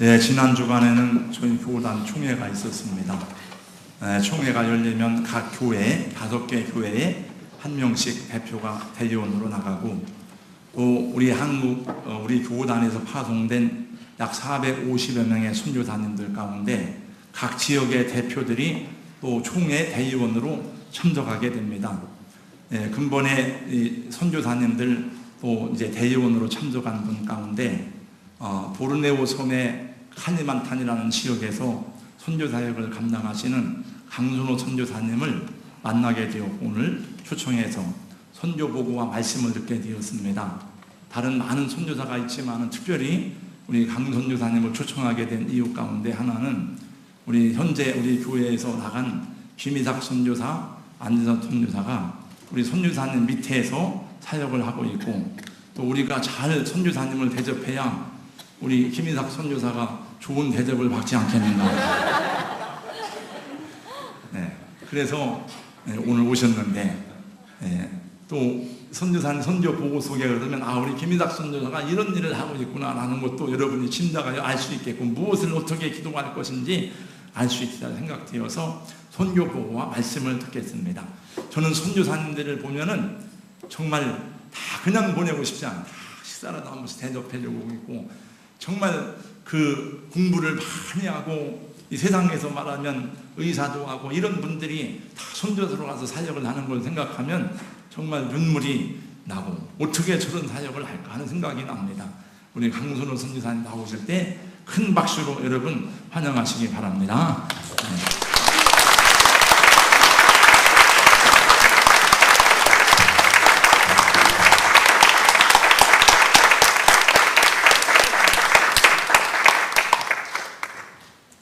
네, 지난 주간에는 저희 교단 총회가 있었습니다. 총회가 열리면 각 교회, 5개 교회에 한 명씩 대표가 대의원으로 나가고, 또 우리 우리 교단에서 파송된 약 450여 명의 선교사님들 가운데 각 지역의 대표들이 또 총회 대의원으로 참석하게 됩니다. 근본에 이 선교사님들 또 이제 대의원으로 참석한 분 가운데 보르네오 섬의 카니만탄이라는 지역에서 선교사역을 감당하시는 강순호 선교사님을 만나게 되었고, 오늘 초청해서 선교 보고와 말씀을 듣게 되었습니다. 다른 많은 선교사가 있지만 특별히 우리 강 선교사님을 초청하게 된 이유 가운데 하나는 현재 우리 교회에서 나간 김이삭 선교사, 안진선 선교사가 우리 선교사님 밑에서 사역을 하고 있고, 또 우리가 잘 선교사님을 대접해야 우리 김이삭 선교사가 좋은 대접을 받지 않겠는가. 그래서 오늘 오셨는데, 또 선교사님 선교 보고 속에 그러면 우리 김이삭 선교사가 이런 일을 하고 있구나라는 것도 여러분이 짐작하여 알 수 있게끔, 무엇을 어떻게 기도할 것인지 알 수 있다 생각되어서 선교 보고와 말씀을 듣겠습니다. 저는 선교사님들을 보면은 정말 다 그냥 보내고 싶지 않다. 식사라도 한 번씩 대접해주고 있고, 정말 그 공부를 많이 하고 이 세상에서 말하면 의사도 하고 이런 분들이 다 선교사로 가서 사역을 하는 걸 생각하면 정말 눈물이 나고, 어떻게 저런 사역을 할까 하는 생각이 납니다. 우리 강순호 선교사님 나오실 때 큰 박수로 여러분 환영하시기 바랍니다.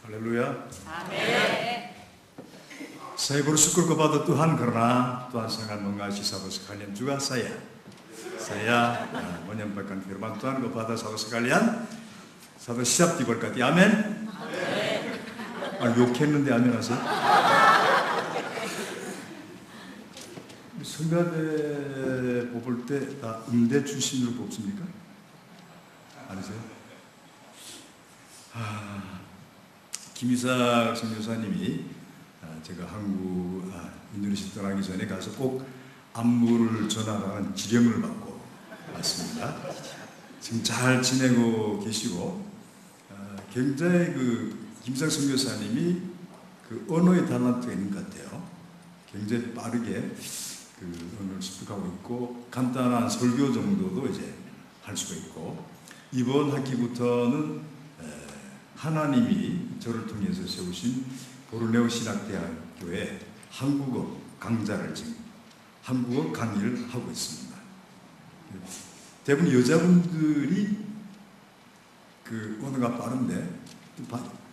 할렐루야. 아멘. Saya bersyukur kepada Tuhan karena Tuhan sangat mengasihi saudara sekalian, juga saya menyampaikan firman Tuhan kepada saudara sekalian. 사도 시작 diberkati. 아멘. 욕했는데 아멘 하세요. 성가대 뽑을 때 다 음대 출신으로 뽑습니까? 아니세요? 김이삭 선교사님이 제가 인도네시아 떠나기 전에 가서 꼭 안부를 전하라는 지령을 받고 왔습니다. 지금 잘 지내고 계시고, 굉장히 김이삭 선교사님이 언어의 달란트가 있는 것 같아요. 굉장히 빠르게 언어를 습득하고 있고, 간단한 설교 정도도 이제 할 수가 있고, 이번 학기부터는 하나님이 저를 통해서 세우신 보르네오 신학대학교에 한국어 강좌를 지금 한국어 강의를 하고 있습니다. 대부분 여자분들이 언어가 빠른데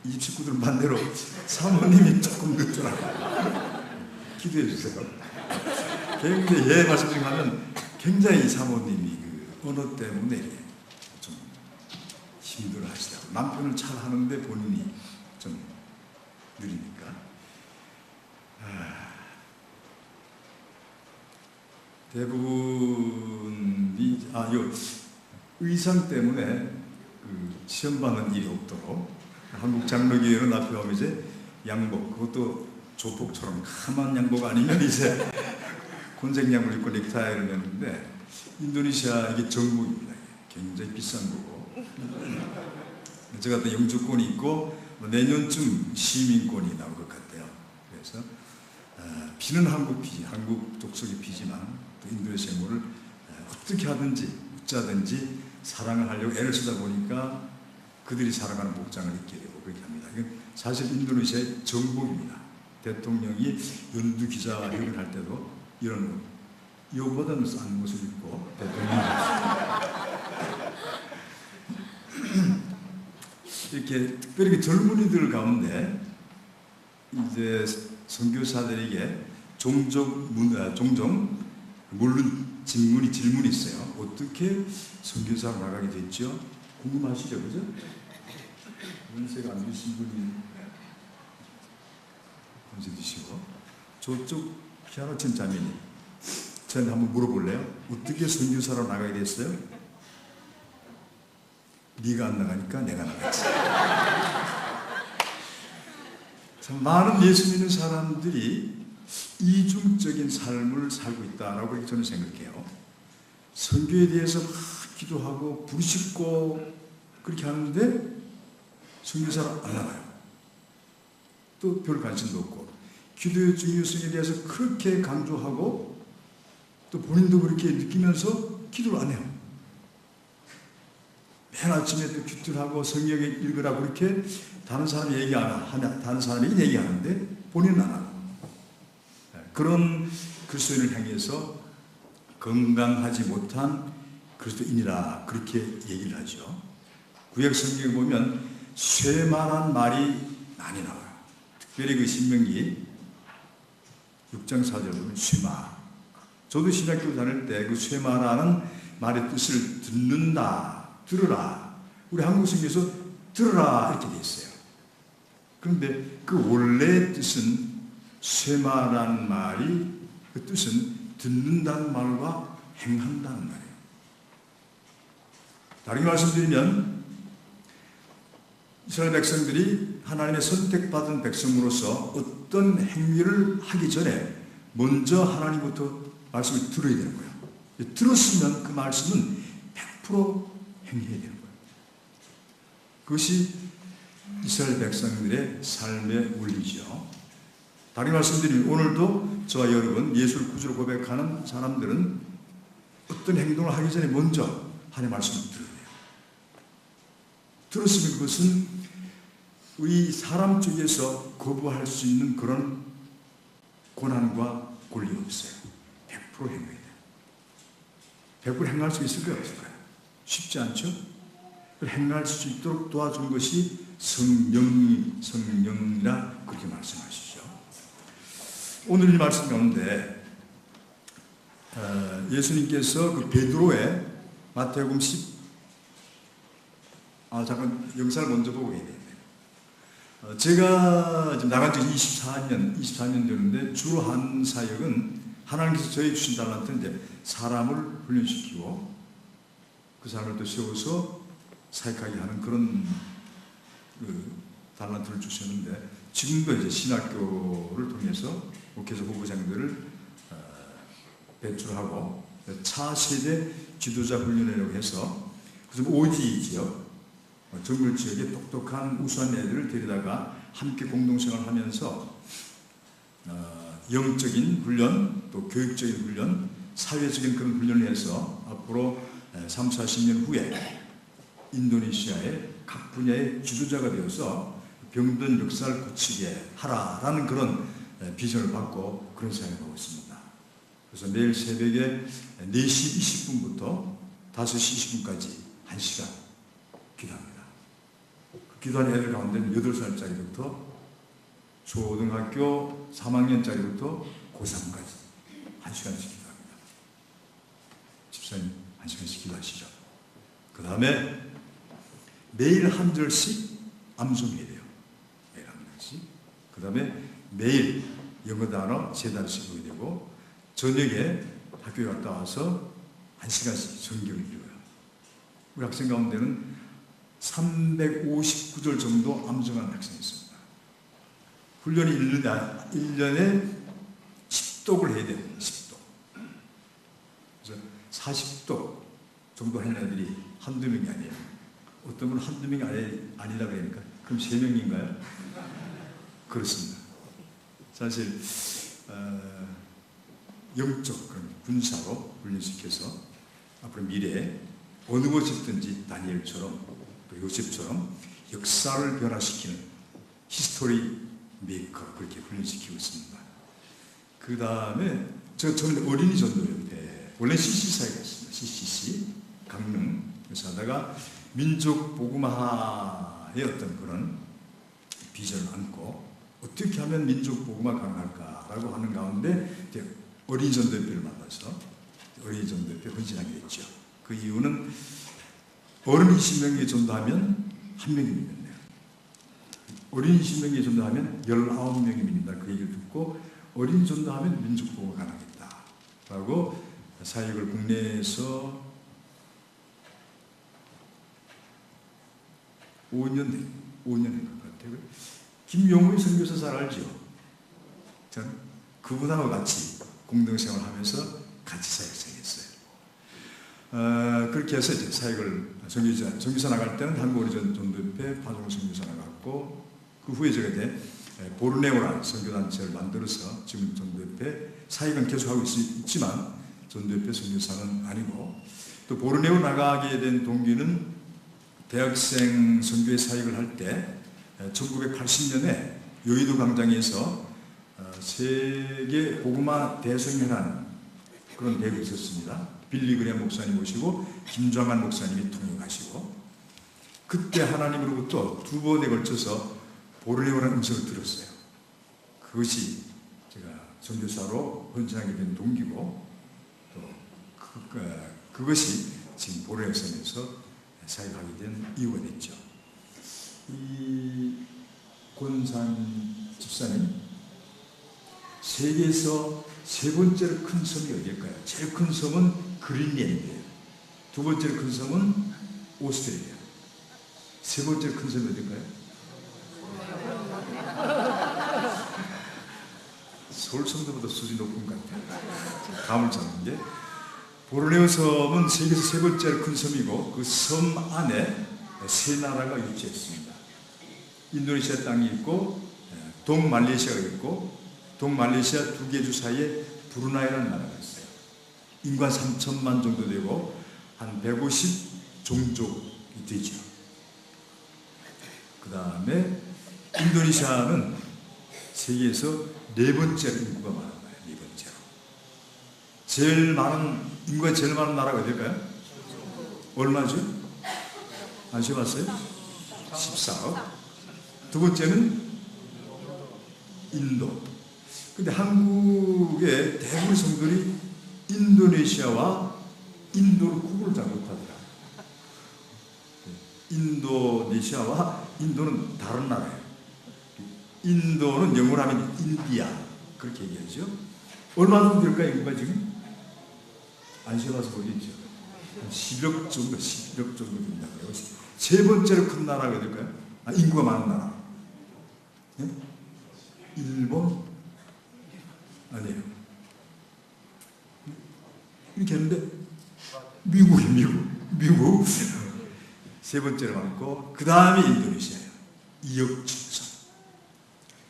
이 친구들 반대로 사모님이 조금 늦더라고요. 기도해 주세요. 굉장히 말씀 중에 하면 굉장히 사모님이 언어 때문에 좀 힘들어 하시더라고요. 남편은 잘 하는데 본인이 좀 느리니까. 대부분이 의상 때문에 시험 받는 일이 없도록 한국 장로교회는 앞에 보면 이제 양복, 그것도 조폭처럼 까만 양복 아니면 이제 곤색 양복을 입고 넥타이를 매는데, 인도네시아 이게 정복입니다. 굉장히 비싼 거고, 제가 또 영주권이 있고 내년쯤 시민권이 나올 것 같아요. 그래서 피는 한국 피, 한국 족속의 피지만 또 인도네시아 뭐를 어떻게 하든지 어쩌든지 사랑을 하려고 애를 쓰다 보니까 그들이 사랑하는 복장을 입게 되고 그렇게 합니다. 이건 사실 인도네시아의 정복입니다. 대통령이 연두 기자회견을 할 때도 이런 옷, 이거보다는 싼 옷을 입고 대통령이 이렇게 특별히 젊은이들 가운데 이제 선교사들에게 종종 물론 질문이 있어요. 어떻게 선교사로 나가게 됐죠? 궁금하시죠, 그죠? 연세가 안 드신 분이 연세 드시고, 저쪽 피아노 친 자매님, 저한테 한번 물어볼래요? 어떻게 선교사로 나가게 됐어요? 네가 안 나가니까 내가 나갔지. 참 많은 예수 믿는 사람들이 이중적인 삶을 살고 있다라고 저는 생각해요. 선교에 대해서 막 기도하고 부르짖고 그렇게 하는데 선교사를 안 나가요. 또 별 관심도 없고 기도의 중요성에 대해서 그렇게 강조하고 또 본인도 그렇게 느끼면서 기도를 안 해요. 맨 아침에 또 기도하고 성경 읽으라고 그렇게 다른 사람이 얘기 안 하냐, 다른 사람이 얘기하는데 본인은 안 하고 그런 그리스도인을 향해서 건강하지 못한 그리스도인이라 그렇게 얘기를 하죠. 구약 성경에 보면 쇠말한 말이 많이 나와요. 특별히 그 신명기 6장 4절 보면 쇠마. 저도 신학교 다닐 때 그 쇠마라는 말의 뜻을 듣는다, 들으라. 우리 한국 성경에서 들으라 이렇게 돼 있어요. 그런데 그 원래 뜻은 쇠마라는 말이 그 뜻은 듣는다는 말과 행한다는 말이에요. 다르게 말씀드리면 이스라엘 백성들이 하나님의 선택받은 백성으로서 어떤 행위를 하기 전에 먼저 하나님부터 말씀을 들어야 되는 거예요. 들었으면 그 말씀은 100% 행해야 되는 거예요. 그것이 이스라엘 백성들의 삶의 원리죠. 다르게 말씀드리면 오늘도 저와 여러분 예수를 구주로 고백하는 사람들은 어떤 행동을 하기 전에 먼저 하나님의 말씀을 들어야 돼요. 들었으면 그것은 우리 사람 쪽에서 거부할 수 있는 그런 권한과 권리가 없어요. 100% 행해야 돼요. 100% 행할 수 있을까요? 없을까요? 쉽지 않죠? 행할 수 있도록 도와준 것이 성령이라 그렇게 말씀하시죠. 오늘 이 말씀 가운데 예수님께서 그 베드로의 마태복음 10 잠깐 영상을 먼저 보고 해야 되겠네요. 제가 지금 나간 지 24년 되는데 주로 한 사역은 하나님께서 저에게 주신 달란트는 사람을 훈련시키고 그 사람을 또 세워서 사역하게 하는 그런 그 달란트를 주셨는데 지금도 이제 신학교를 통해서 목회자 후보장들을 배출하고 차세대 지도자 훈련이라고 해서 그래서 오지 지역 정글 지역의 똑똑한 우수한 애들을 데리다가 함께 공동생활을 하면서 영적인 훈련 또 교육적인 훈련 사회적인 그런 훈련을 해서 앞으로 3, 40년 후에 인도네시아의 각 분야의 지도자가 되어서 병든 역사를 고치게 하라라는 그런 비전을 받고 그런 사역을 하고 있습니다. 그래서 매일 새벽에 4시 20분부터 5시 20분까지 1시간 기도합니다. 그 기도하는 애들 가운데는 8살짜리부터 초등학교 3학년짜리부터 고3까지 1시간씩 기도합니다. 집사님 1시간씩 기도하시죠. 그 다음에 매일 한 절씩 암송해야 돼요. 매일 한 절씩. 그 다음에 매일 영어 단어 3단씩 보게 되고 저녁에 학교에 갔다 와서 1시간씩 성경을 읽어요. 우리 학생 가운데는 359절 정도 암송하는 학생이 있습니다. 훈련이 1년에 10독을 해야 돼요. 10독. 그래서 40독 정도 하는 애들이 한두 명이 아니에요. 어떤 분은 한두 명이 아니라 그러니까 그럼 3명인가요? 그렇습니다. 사실 영적 그런 군사로 훈련시켜서 앞으로 미래에 어느 곳이든지 다니엘처럼 또 요셉처럼 역사를 변화시키는 히스토리 메이커 그렇게 훈련시키고 있습니다. 그 다음에 저는 어린이 전도연대 원래 CC사였습니다. CCC 강릉에서 하다가 민족 복음화의 어떤 그런 비전을 안고 어떻게 하면 민족 복음화 가능할까라고 하는 가운데 어린이 전도협회를 만나서 어린이 전도협회 헌신하게 됐죠. 그 이유는 어른 20명이 전도하면 1명이 믿는다. 어린 20명이 전도하면 19명이 믿는다. 그 얘기를 듣고 어린 전도하면 민족 복음화 가능하겠다라고 사역을 국내에서 5년 된 것 같아요. 김용훈 선교사 잘 알죠? 저는 그분하고 같이 공동생활을 하면서 같이 사역생했어요. 그렇게 해서 이제 사역을 정교사 나갈 때는 한국 오리전 전도협회 파종 선교사 나갔고, 그 후에 제가 이제 보르네오라는 선교단체를 만들어서 지금 전도협회 사역은 계속하고 있지만 전도협회 선교사는 아니고, 또 보르네오 나가게 된 동기는 대학생 선교회 사역을 할 때 1980년에 여의도 광장에서 세계 복음화 대성회라는 그런 대회가 있었습니다. 빌리 그레엄 목사님 모시고 김정한 목사님이 통역하시고, 그때 하나님으로부터 2번에 걸쳐서 보르네오라는 음성을 들었어요. 그것이 제가 선교사로 헌신하게 된 동기고, 또 그것이 지금 보르네오 섬에서 사역하게 된 이유가 됐죠. 이 권산 집사님, 세계에서 세 번째로 큰 섬이 어디일까요? 제일 큰 섬은 그린랜드예요. 두 번째로 큰 섬은 오스트레일리아. 세 번째로 큰 섬이 어디일까요? 서울 섬들보다 수준이 높은 것 같아요. 감을 잡는 게, 보르네오 섬은 세계에서 세 번째로 큰 섬이고, 그 섬 안에 세 나라가 위치했습니다. 인도네시아 땅이 있고, 동말레이시아가 있고, 동말레이시아 두 개 주 사이에 브루나이라는 나라가 있어요. 인구 한 3천만 정도 되고 한 150 종족이 되죠. 그 다음에 인도네시아는 세계에서 네 번째로 인구가 많은 거예요. 네 번째로. 인구가 제일 많은 나라가 어딜까요? 얼마죠? 아셔봤어요? 14억. 두 번째는 인도. 근데 한국의 대부분 성도들이 인도네시아와 인도를 구분을 잘 못하더라. 인도네시아와 인도는 다른 나라예요. 인도는 영어로 하면 인디아 그렇게 얘기하죠. 얼마 정도 될까요? 인구가 지금? 안 쉬어봐서 모르겠죠. 한 10억 정도 된다고요. 세 번째로 큰 나라가 될까요? 인구가 많은 나라. 네? 일본? 아니에요. 이렇게 했는데 미국이에요. 미국 세 번째로 많고, 그 다음에 인도네시아예요. 2억 7천.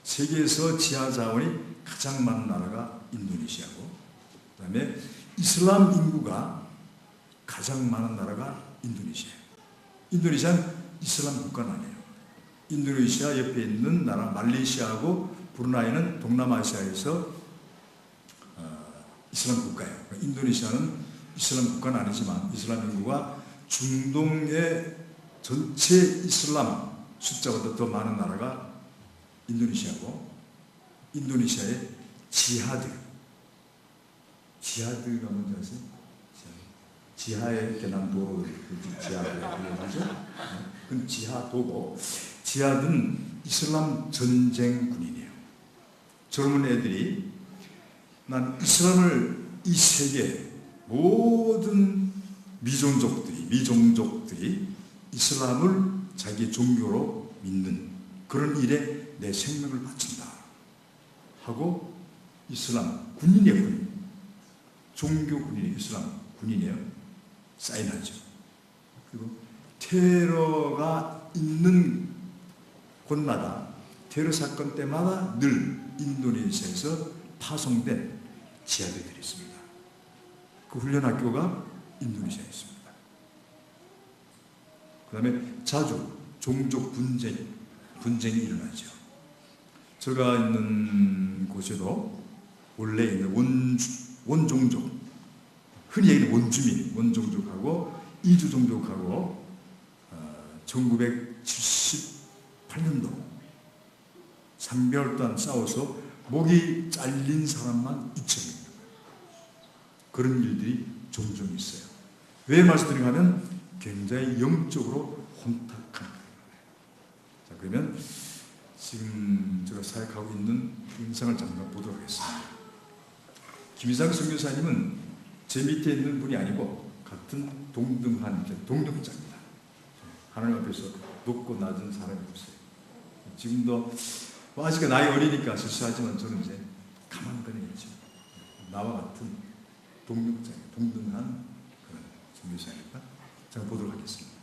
세계에서 지하 자원이 가장 많은 나라가 인도네시아고, 그 다음에 이슬람 인구가 가장 많은 나라가 인도네시아예요. 인도네시아는 이슬람 국가는 아니에요. 인도네시아 옆에 있는 나라 말레이시아하고 브루나이는 동남아시아에서 이슬람 국가예요. 인도네시아는 이슬람 국가는 아니지만 이슬람 인구가 중동의 전체 이슬람 숫자보다 더 많은 나라가 인도네시아고, 인도네시아의 지하드가 뭔지 아세요? 지하에 이렇게 난 도로, 지하드라고 하죠. 그건 지하도고, 지하드는 이슬람 전쟁군인이에요. 젊은 애들이 난 이슬람을, 이 세계 모든 미종족들이 이슬람을 자기 종교로 믿는 그런 일에 내 생명을 바친다 하고, 이슬람 군인이에요. 군인. 종교 군인이에요. 이슬람 군인이에요. 사인하죠. 그리고 테러가 있는 곳마다, 테러 사건 때마다 늘 인도네시아에서 파송된 지하들이 있습니다. 그 훈련학교가 인도네시아에 있습니다. 그 다음에 자주 종족 분쟁이 일어나죠. 제가 있는 곳에도 원래 있는 원종족, 흔히 얘기하는 원종족하고 이주종족하고 1978년도 3개월 동안 싸워서 목이 잘린 사람만 2,000명. 그런 일들이 종종 있어요. 왜 말씀드리냐 하면 굉장히 영적으로 혼탁한 거예요. 자, 그러면 지금 제가 사역하고 있는 영상을 잠깐 보도록 하겠습니다. 김희상 선교사님은 제 밑에 있는 분이 아니고 같은 동등자입니다. 하나님 앞에서 높고 낮은 사람이 없어요. 지금도 뭐 아직 나이 어리니까 실수하지만 저는 이제 가만거리겠죠. 나와 같은 동력자에 동등한 그런 선교사니까 제가 보도록 하겠습니다.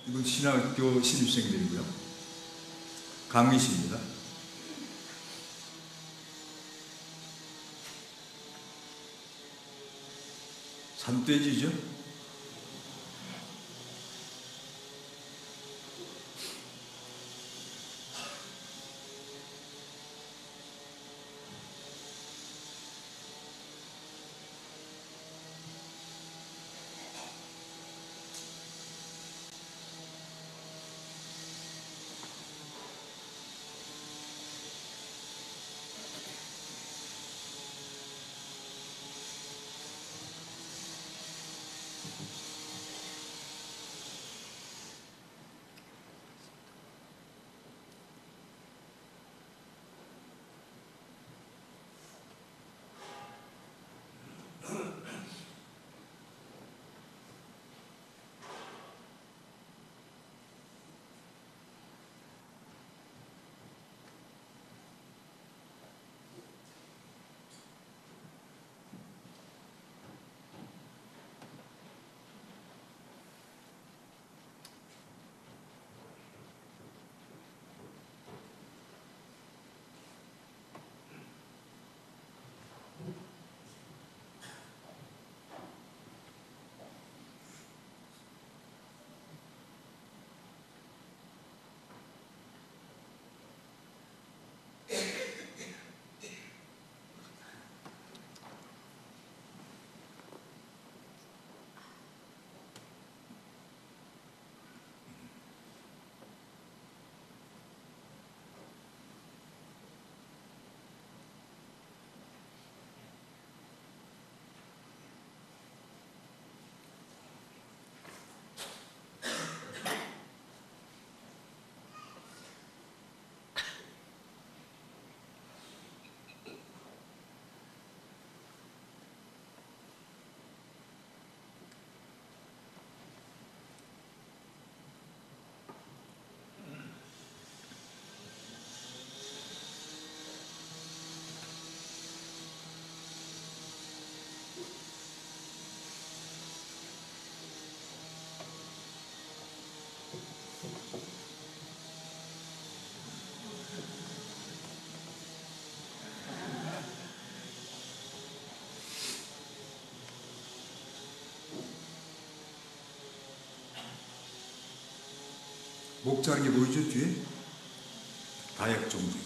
이분 신학교 신입생들이고요. 강의실입니다. 산돼지죠? 목자는 게 보이죠? 뒤에? 다약 종족.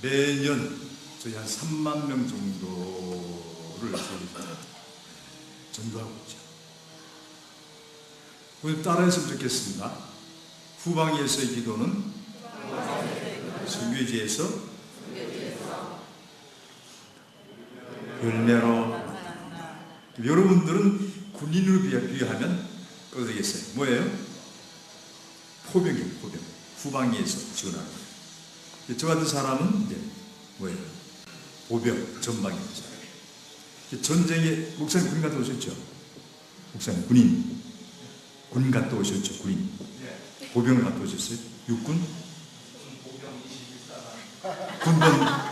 매년 저희 한 3만 명 정도를 저희 전도하고 있죠. 오늘 따라했으면 좋겠습니다. 후방에서의 기도는 선교지에서 열매로. 여러분들은 군인으로 비유하면 어떻겠어요? 뭐예요? 포병이에요. 포병. 후방에서 지원하는 거예요. 저 같은 사람은 이제 뭐예요? 보병 전방입니다. 전쟁에 목사님 군 갔다 오셨죠? 목사님 군 갔다 오셨죠? 군인. 보병을 갔다 오셨어요? 육군?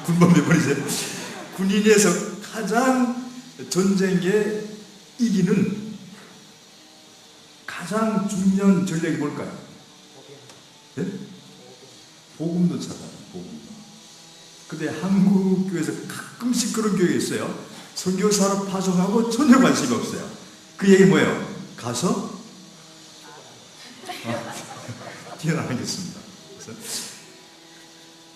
군번 몇 번이세요? 군인에서 가장 전쟁에 이기는 가장 중요한 전략이 뭘까요? 네? 복음도 찾아요. 복음. 근데 한국 교회에서 가끔씩 그런 교회가 있어요. 선교사로 파송하고 전혀 관심이 없어요. 그 얘기 뭐예요? 가서 뛰어나가겠습니다. 그래서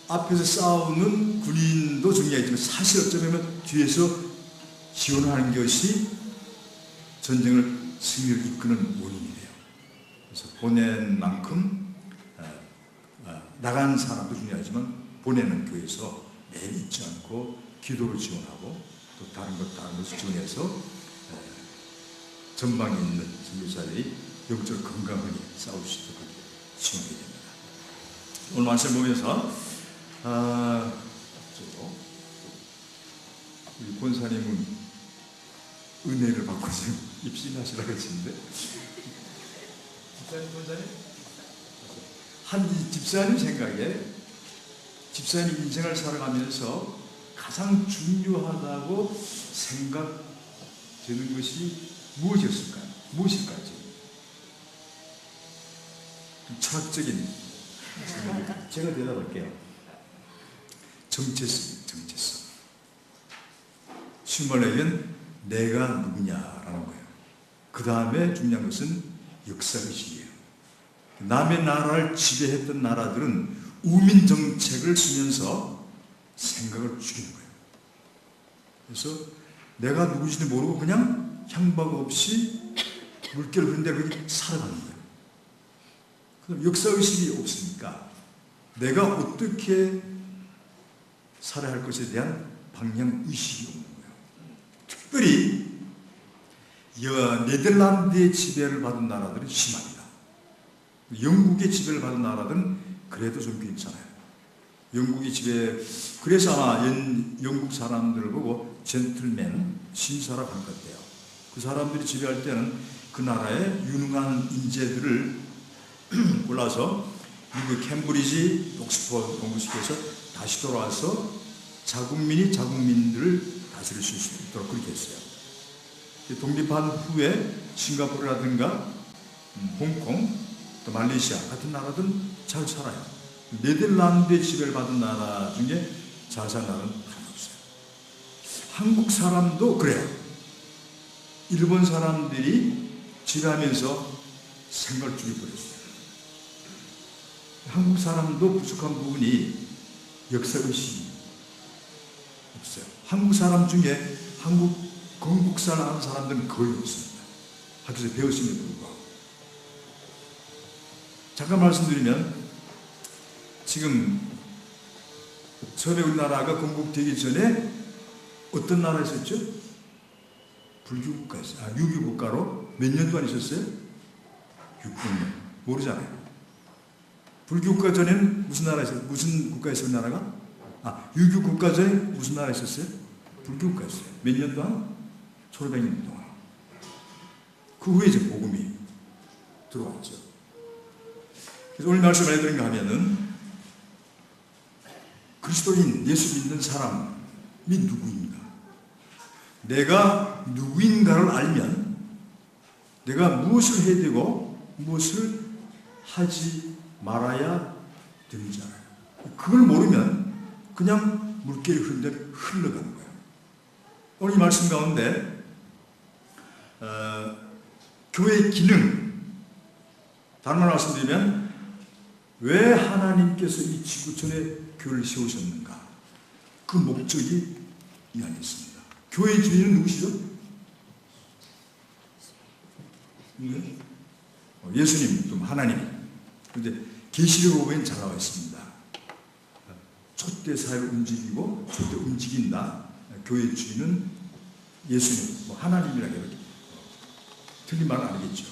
앞에서 싸우는 군인도 중요하지만 사실 어쩌면 뒤에서 지원하는 것이 전쟁을 승리를 이끄는 원인이 돼요. 그래서 보낸 만큼 나간 사람도 중요하지만 보내는 교회에서 매일 잊지 않고 기도로 지원하고 또 다른 것을 지원해서 전방에 있는 선교사들이 영적 건강하게 싸울 수 있도록 지원해야 됩니다. 오늘 말씀 보면서 우리 권사님은 은혜를 받고 지금 입신하시라고 했는데 집사님, 권사님? 한 집사님 생각에 집사님 인생을 살아가면서 가장 중요하다고 생각되는 것이 무엇이었을까요? 무엇일까요? 철학적인 제가 대답할게요. 정체성. 쉬운 말로 하면 내가 누구냐라는 거예요. 그 다음에 중요한 것은 역사의식이에요. 남의 나라를 지배했던 나라들은 우민 정책을 쓰면서 생각을 죽이는 거예요. 그래서 내가 누구인지 모르고 그냥 향방 없이 물결을 흐른대로 살아가는 거예요. 그럼 역사의식이 없으니까 내가 어떻게 살아야 할 것에 대한 방향의식이 없는 거예요. 특별히 네덜란드의 지배를 받은 나라들은 심합니다. 영국의 지배를 받은 나라들은 그래도 좀 괜찮아요. 영국의 지배, 그래서 아마 영국 사람들을 보고 젠틀맨, 신사라고 한 것 같아요. 그 사람들이 지배할 때는 그 나라의 유능한 인재들을 골라서 미국 캠브리지, 옥스퍼드 공부시켜서 다시 돌아와서 자국민이 자국민들을 다스릴 수 있도록 그렇게 했어요. 독립한 후에 싱가포르라든가 홍콩, 또 말레이시아 같은 나라들은 잘 살아요. 네덜란드의 지배를 받은 나라 중에 잘 사는 나라는 하나 없어요. 한국 사람도 그래요. 일본 사람들이 지배하면서 생각을 죽여버렸어요. 한국 사람도 부족한 부분이 역사의식이 없어요. 한국 사람 중에 한국 건국사를 하는 사람들은 거의 없습니다. 학교에서 배웠음에도 불구하고. 잠깐 말씀드리면 지금 처음에 우리나라가 건국되기 전에 어떤 나라에 있었죠? 불교국가였어요. 유교국가로 몇 년 동안 있었어요? 600년. 모르잖아요. 불교국가 전에는 무슨 나라에 있었어요? 무슨 국가에 있었어요? 나라가? 유교국가 전에 무슨 나라에 있었어요? 불교국가였어요. 몇 년 동안? 1500년 동안. 그 후에 이제 복음이 들어왔죠. 그래서 오늘 말씀을 해드린가 하면은 그리스도인, 예수 믿는 사람이 누구인가? 내가 누구인가를 알면 내가 무엇을 해야 되고 무엇을 하지 말아야 되는지 알아요. 그걸 모르면 그냥 물결이 흐른 대로 흘러가는 거예요. 오늘 이 말씀 가운데 교회의 기능, 다른 말 말씀드리면 왜 하나님께서 이 지구촌에 교회를 세우셨는가? 그 목적이 이 안에 있습니다. 교회의 주인은 누구시죠? 예수님, 또 하나님. 그런데 계시록에 보면 잘 나와 있습니다. 촛대 사회를 움직이고 촛대 움직인다. 교회의 주인은 예수님, 하나님이라고 해요. 틀린 말은 아니겠죠.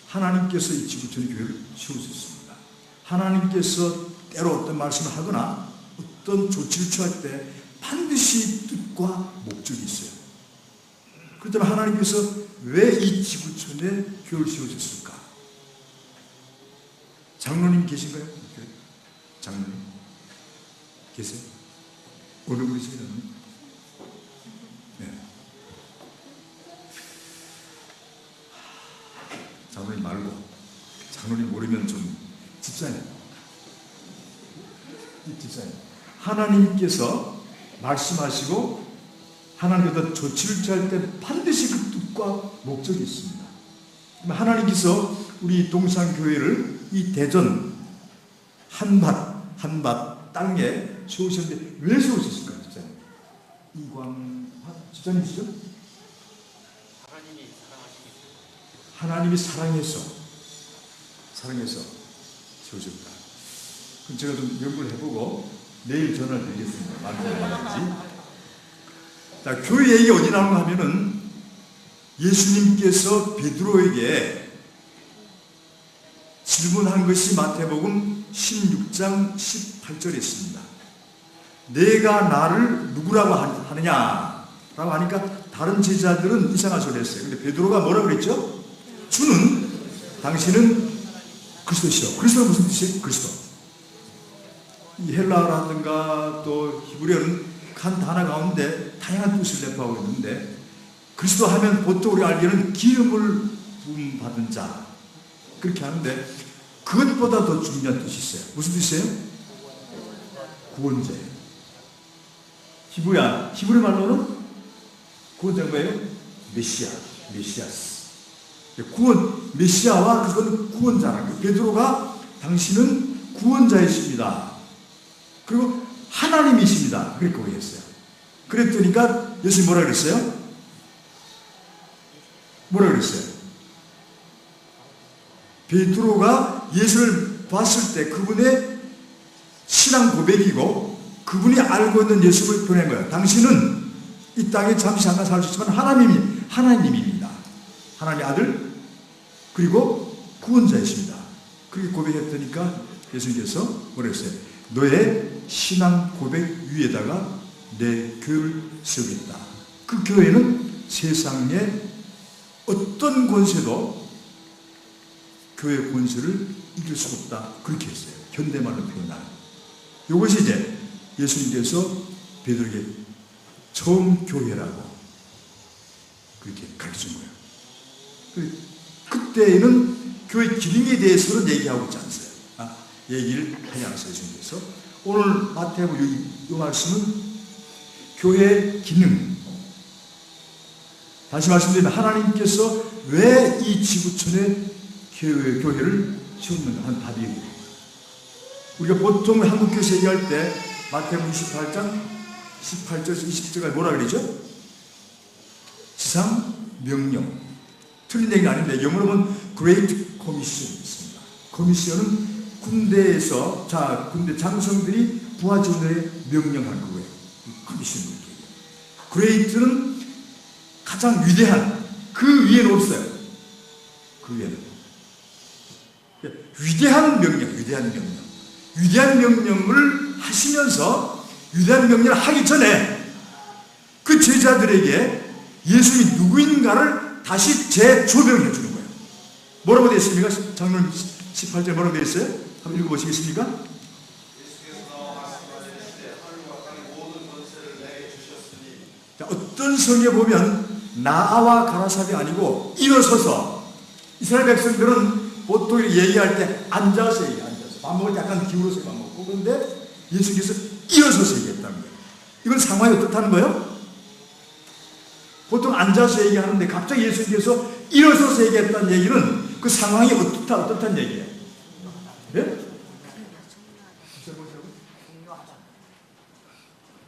하나님께서 이 지구촌의 교회를 세우셨습니다. 하나님께서 때로 어떤 말씀을 하거나 어떤 조치를 취할 때 반드시 뜻과 목적이 있어요. 그렇다면 하나님께서 왜 이 지구촌에 교회를 세우셨을까? 장로님 계신가요? 장로님 계세요? 어느 분이세요? 네. 장로님 말고 장로님 모르면 좀 집사님. 집사님. 하나님께서 말씀하시고 하나님께서 조치를 취할 때 반드시 그 뜻과 목적이 있습니다. 하나님께서 우리 동산교회를 이 대전 한밭 땅에 세우셨는데 왜 세우셨을까요? 진짜 이광환 집사님이시죠? 하나님이 사랑해서 세우셨다. 그럼 제가 좀 연구를 해보고 내일 전화를 드리겠습니다. 만들어야지. 자, 교회 얘기 어디 나오는가 하면은 예수님께서 베드로에게 질문한 것이 마태복음 16장 18절에 있습니다. 내가 나를 누구라고 하느냐? 라고 하니까 다른 제자들은 이상한 소리를 했어요. 근데 베드로가 뭐라고 그랬죠? 주는 당신은 그리스도시요. 그리스도는 무슨 뜻이에요? 그리스도. 이 헬라어라든가 또 히브리어는 한 단어 가운데 다양한 뜻을 내포하고 있는데 그리스도 하면 보통 우리 알기는 기름을 부음 받은 자 그렇게 하는데 그것보다 더 중요한 뜻이 있어요. 무슨 뜻이에요? 구원자. 히브리 말로는 구원자가 뭐예요? 메시아스. 메시아와 그건 구원자라는 거예요. 베드로가 당신은 구원자이십니다. 그리고 하나님이십니다. 그렇게 고백했어요. 그랬더니까 예수님이 뭐라 그랬어요? 베드로가 예수를 봤을 때 그분의 신앙 고백이고 그분이 알고 있는 예수를 보낸 거예요. 당신은 이 땅에 잠시 잠깐 살 수 있지만 하나님입니다. 하나님의 아들 그리고 구원자이십니다. 그렇게 고백했더니까 예수님께서 뭐라 했어요? 너의 신앙 고백 위에다가 내 교회를 세우겠다. 그 교회는 세상에 어떤 권세도 교회 권세를 이길 수 없다. 그렇게 했어요. 현대말로 표현하는. 이것이 이제 예수님께서 베드로에게 처음 교회라고 그렇게 가르친 거예요. 그때는 교회 기능에 대해서는 얘기하고 있지 않았어요. 얘기를 하지 않았어요. 예수님께서. 오늘 마태복음 이 말씀은 교회의 기능. 다시 말씀드리면 하나님께서 왜 이 지구촌에 교회를 세웠는가 하는 답이에요. 우리가 보통 한국교회에서 얘기할 때 마태복음 28장 18절에서 20절까지 뭐라 그러죠? 지상 명령. 틀린 얘기는 아닌데 영어로 보면 Great Commission 있습니다. 커미션은 군대에서 군대 장성들이 부하 직원들에 명령한 거예요. 커미션을 얘기해요. Great는 가장 위대한 그 위에는 없어요. 그 위에는 위대한 명령을 하시면서 위대한 명령을 하기 전에 그 제자들에게 예수님이 누구인가를 다시 재조명해 주는 거예요. 뭐라고 되어 있습니까? 장면 18절 뭐라고 되어 있어요? 한번 읽어보시겠습니까? 자, 어떤 성에 보면 나아와 가라사비 아니고 일어서서 이스라엘 백성들은 보통 얘기할 때 앉아서 얘기해요. 밥 먹을 때 약간 기울어서 밥 먹고 그런데 예수께서 일어서서 얘기했다는 거예요. 이건 상황이 어떻다는 거예요? 보통 앉아서 얘기하는데 갑자기 예수님께서 일어서서 얘기했다는 얘기는 그 상황이 어떻다는 얘기예요. 네?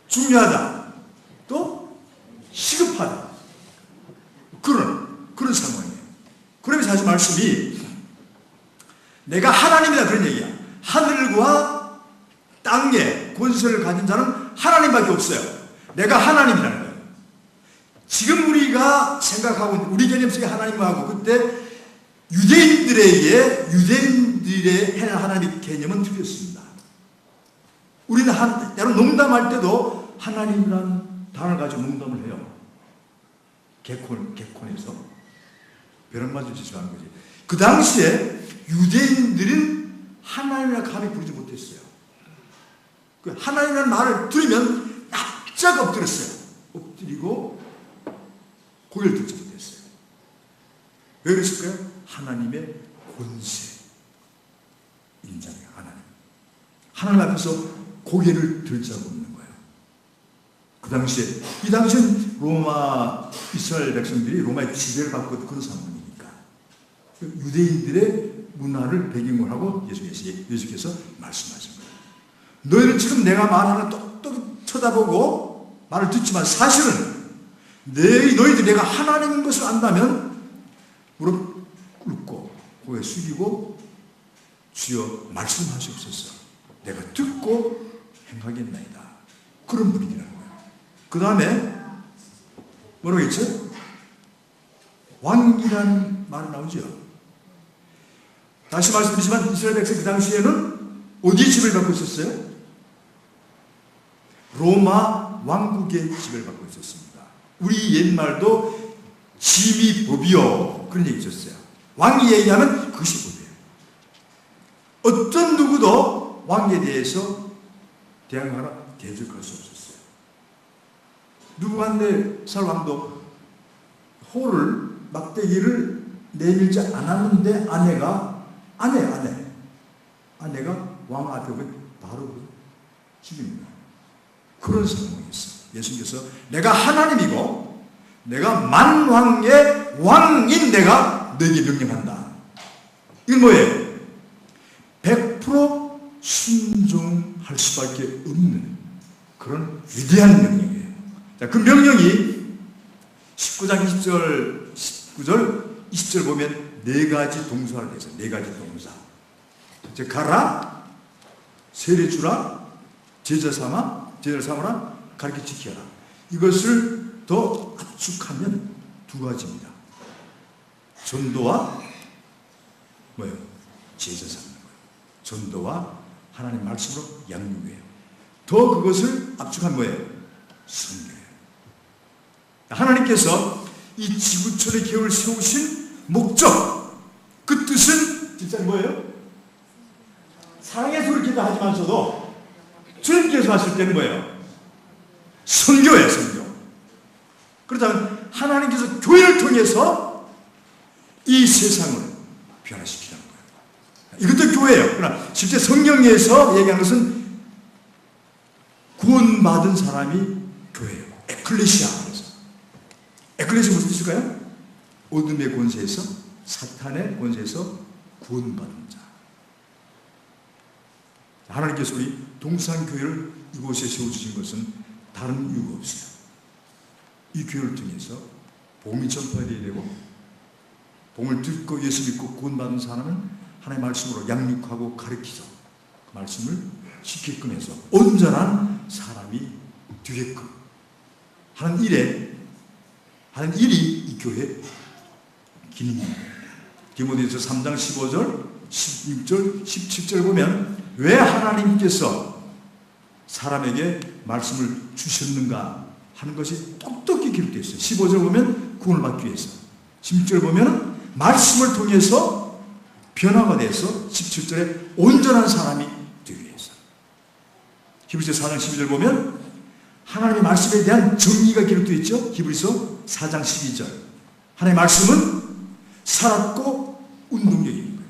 중요하다. 또 시급하다. 그런 상황이에요. 그러면서 하신 말씀이 내가 하나님이다 그런 얘기야. 하늘과 땅에 권세를 가진 자는 하나님밖에 없어요. 내가 하나님이라는 거예요. 지금 우리가 생각하고 있는 우리 개념 속에 하나님하고 그때 유대인들의 하나님 개념은 틀렸습니다. 우리는 때로 농담할 때도 하나님이라는 단어를 가지고 농담을 해요. 개콘에서 벼락 맞을 짓을 하는 거지. 그 당시에 유대인들은 하나님이라고 감히 부르지 못했어요. 그 하나님이라는 말을 들으면 납작 엎드렸어요. 엎드리고 고개를 들지 못했어요. 왜 그랬을까요? 하나님의 권세 인자예요. 하나님 앞에서 고개를 들 자가 없는 거예요. 이 당시엔 로마 이스라엘 백성들이 로마의 지배를 받고 그런 상황이니까 유대인들의 문화를 배경으로 하고 예수께서 말씀하신 거예요. 너희는 지금 내가 말하는 똑똑히 쳐다보고 말을 듣지만 사실은 너희들이 내가 하나님인 것을 안다면 무릎 꿇고 고개 숙이고 주여 말씀하시옵소서 내가 듣고 행하겠나이다. 그런 분위기라는 거예요. 그 다음에 뭐라고 했죠? 왕이라는 말이 나오죠. 다시 말씀드리지만 이스라엘 백성 그 당시에는 어디에 지배를 받고 있었어요? 로마 왕국의 지배를 받고 있었습니다. 우리 옛말도 지미법이요 그런 얘기 있었어요. 왕이 얘기하면 그것이 법이에요. 어떤 누구도 왕에 대해서 대항하거나 대적할 수 없었어요. 누구한테 살왕도 호를 막대기를 내밀지 않았는데 아내가 왕 앞에 오면 바로 죽입니다. 그런 상황이었어요. 예수님께서 내가 하나님이고 내가 만왕의 왕인 내가 너에게 명령한다. 이건 뭐예요? 100% 순종할 수밖에 없는 그런 위대한 명령이에요. 자, 그 명령이 19장 19절 20절 보면 네 가지 동사를 해서 네 가지 동사. 즉 가라, 세례 주라, 제자를 삼아라, 가르쳐 지켜라. 이것을 더 압축하면 두 가지입니다. 전도와 뭐예요? 제자 삼는 거예요. 전도와 하나님 말씀으로 양육이에요. 더 그것을 압축한 뭐예요? 선교예요. 하나님께서 이 지구촌의 계획을 세우신 목적, 그 뜻은 진짜 뭐예요? 사랑해서 그렇게 하지만서도 주님께서 하실 때는 뭐예요? 선교예요, 선교. 그렇다면 하나님께서 교회를 통해서 이 세상을 변화시키는 거예요. 이것도 교회예요. 그러나 실제 성경에서 얘기하는 것은 구원받은 사람이 교회예요. 에클레시아. 에클레시아 무슨 뜻일까요? 어둠의 권세에서, 사탄의 권세에서 구원받은 자. 하나님께서 우리 동산교회를 이곳에 세워주신 것은 다른 이유가 없어요. 이 교회를 통해서 복음이 전파되어야 되고, 복음을 듣고 예수 믿고 구원받은 사람은 하나님의 말씀으로 양육하고 가르치죠. 그 말씀을 지키게끔 해서 온전한 사람이 되게끔 하는 일이 이 교회의 기능입니다. 디모데후서 3장 15절, 16절, 17절 보면 왜 하나님께서 사람에게 말씀을 주셨는가 하는 것이 똑똑히 기록되어 있어요. 15절 보면 구원을 받기 위해서, 16절 보면 말씀을 통해서 변화가 돼서 17절에 온전한 사람이 되기 위해서. 히브리서 4장 12절 보면 하나님의 말씀에 대한 정의가 기록되어 있죠. 히브리서 4장 12절. 하나님의 말씀은 살았고 운동력입니다.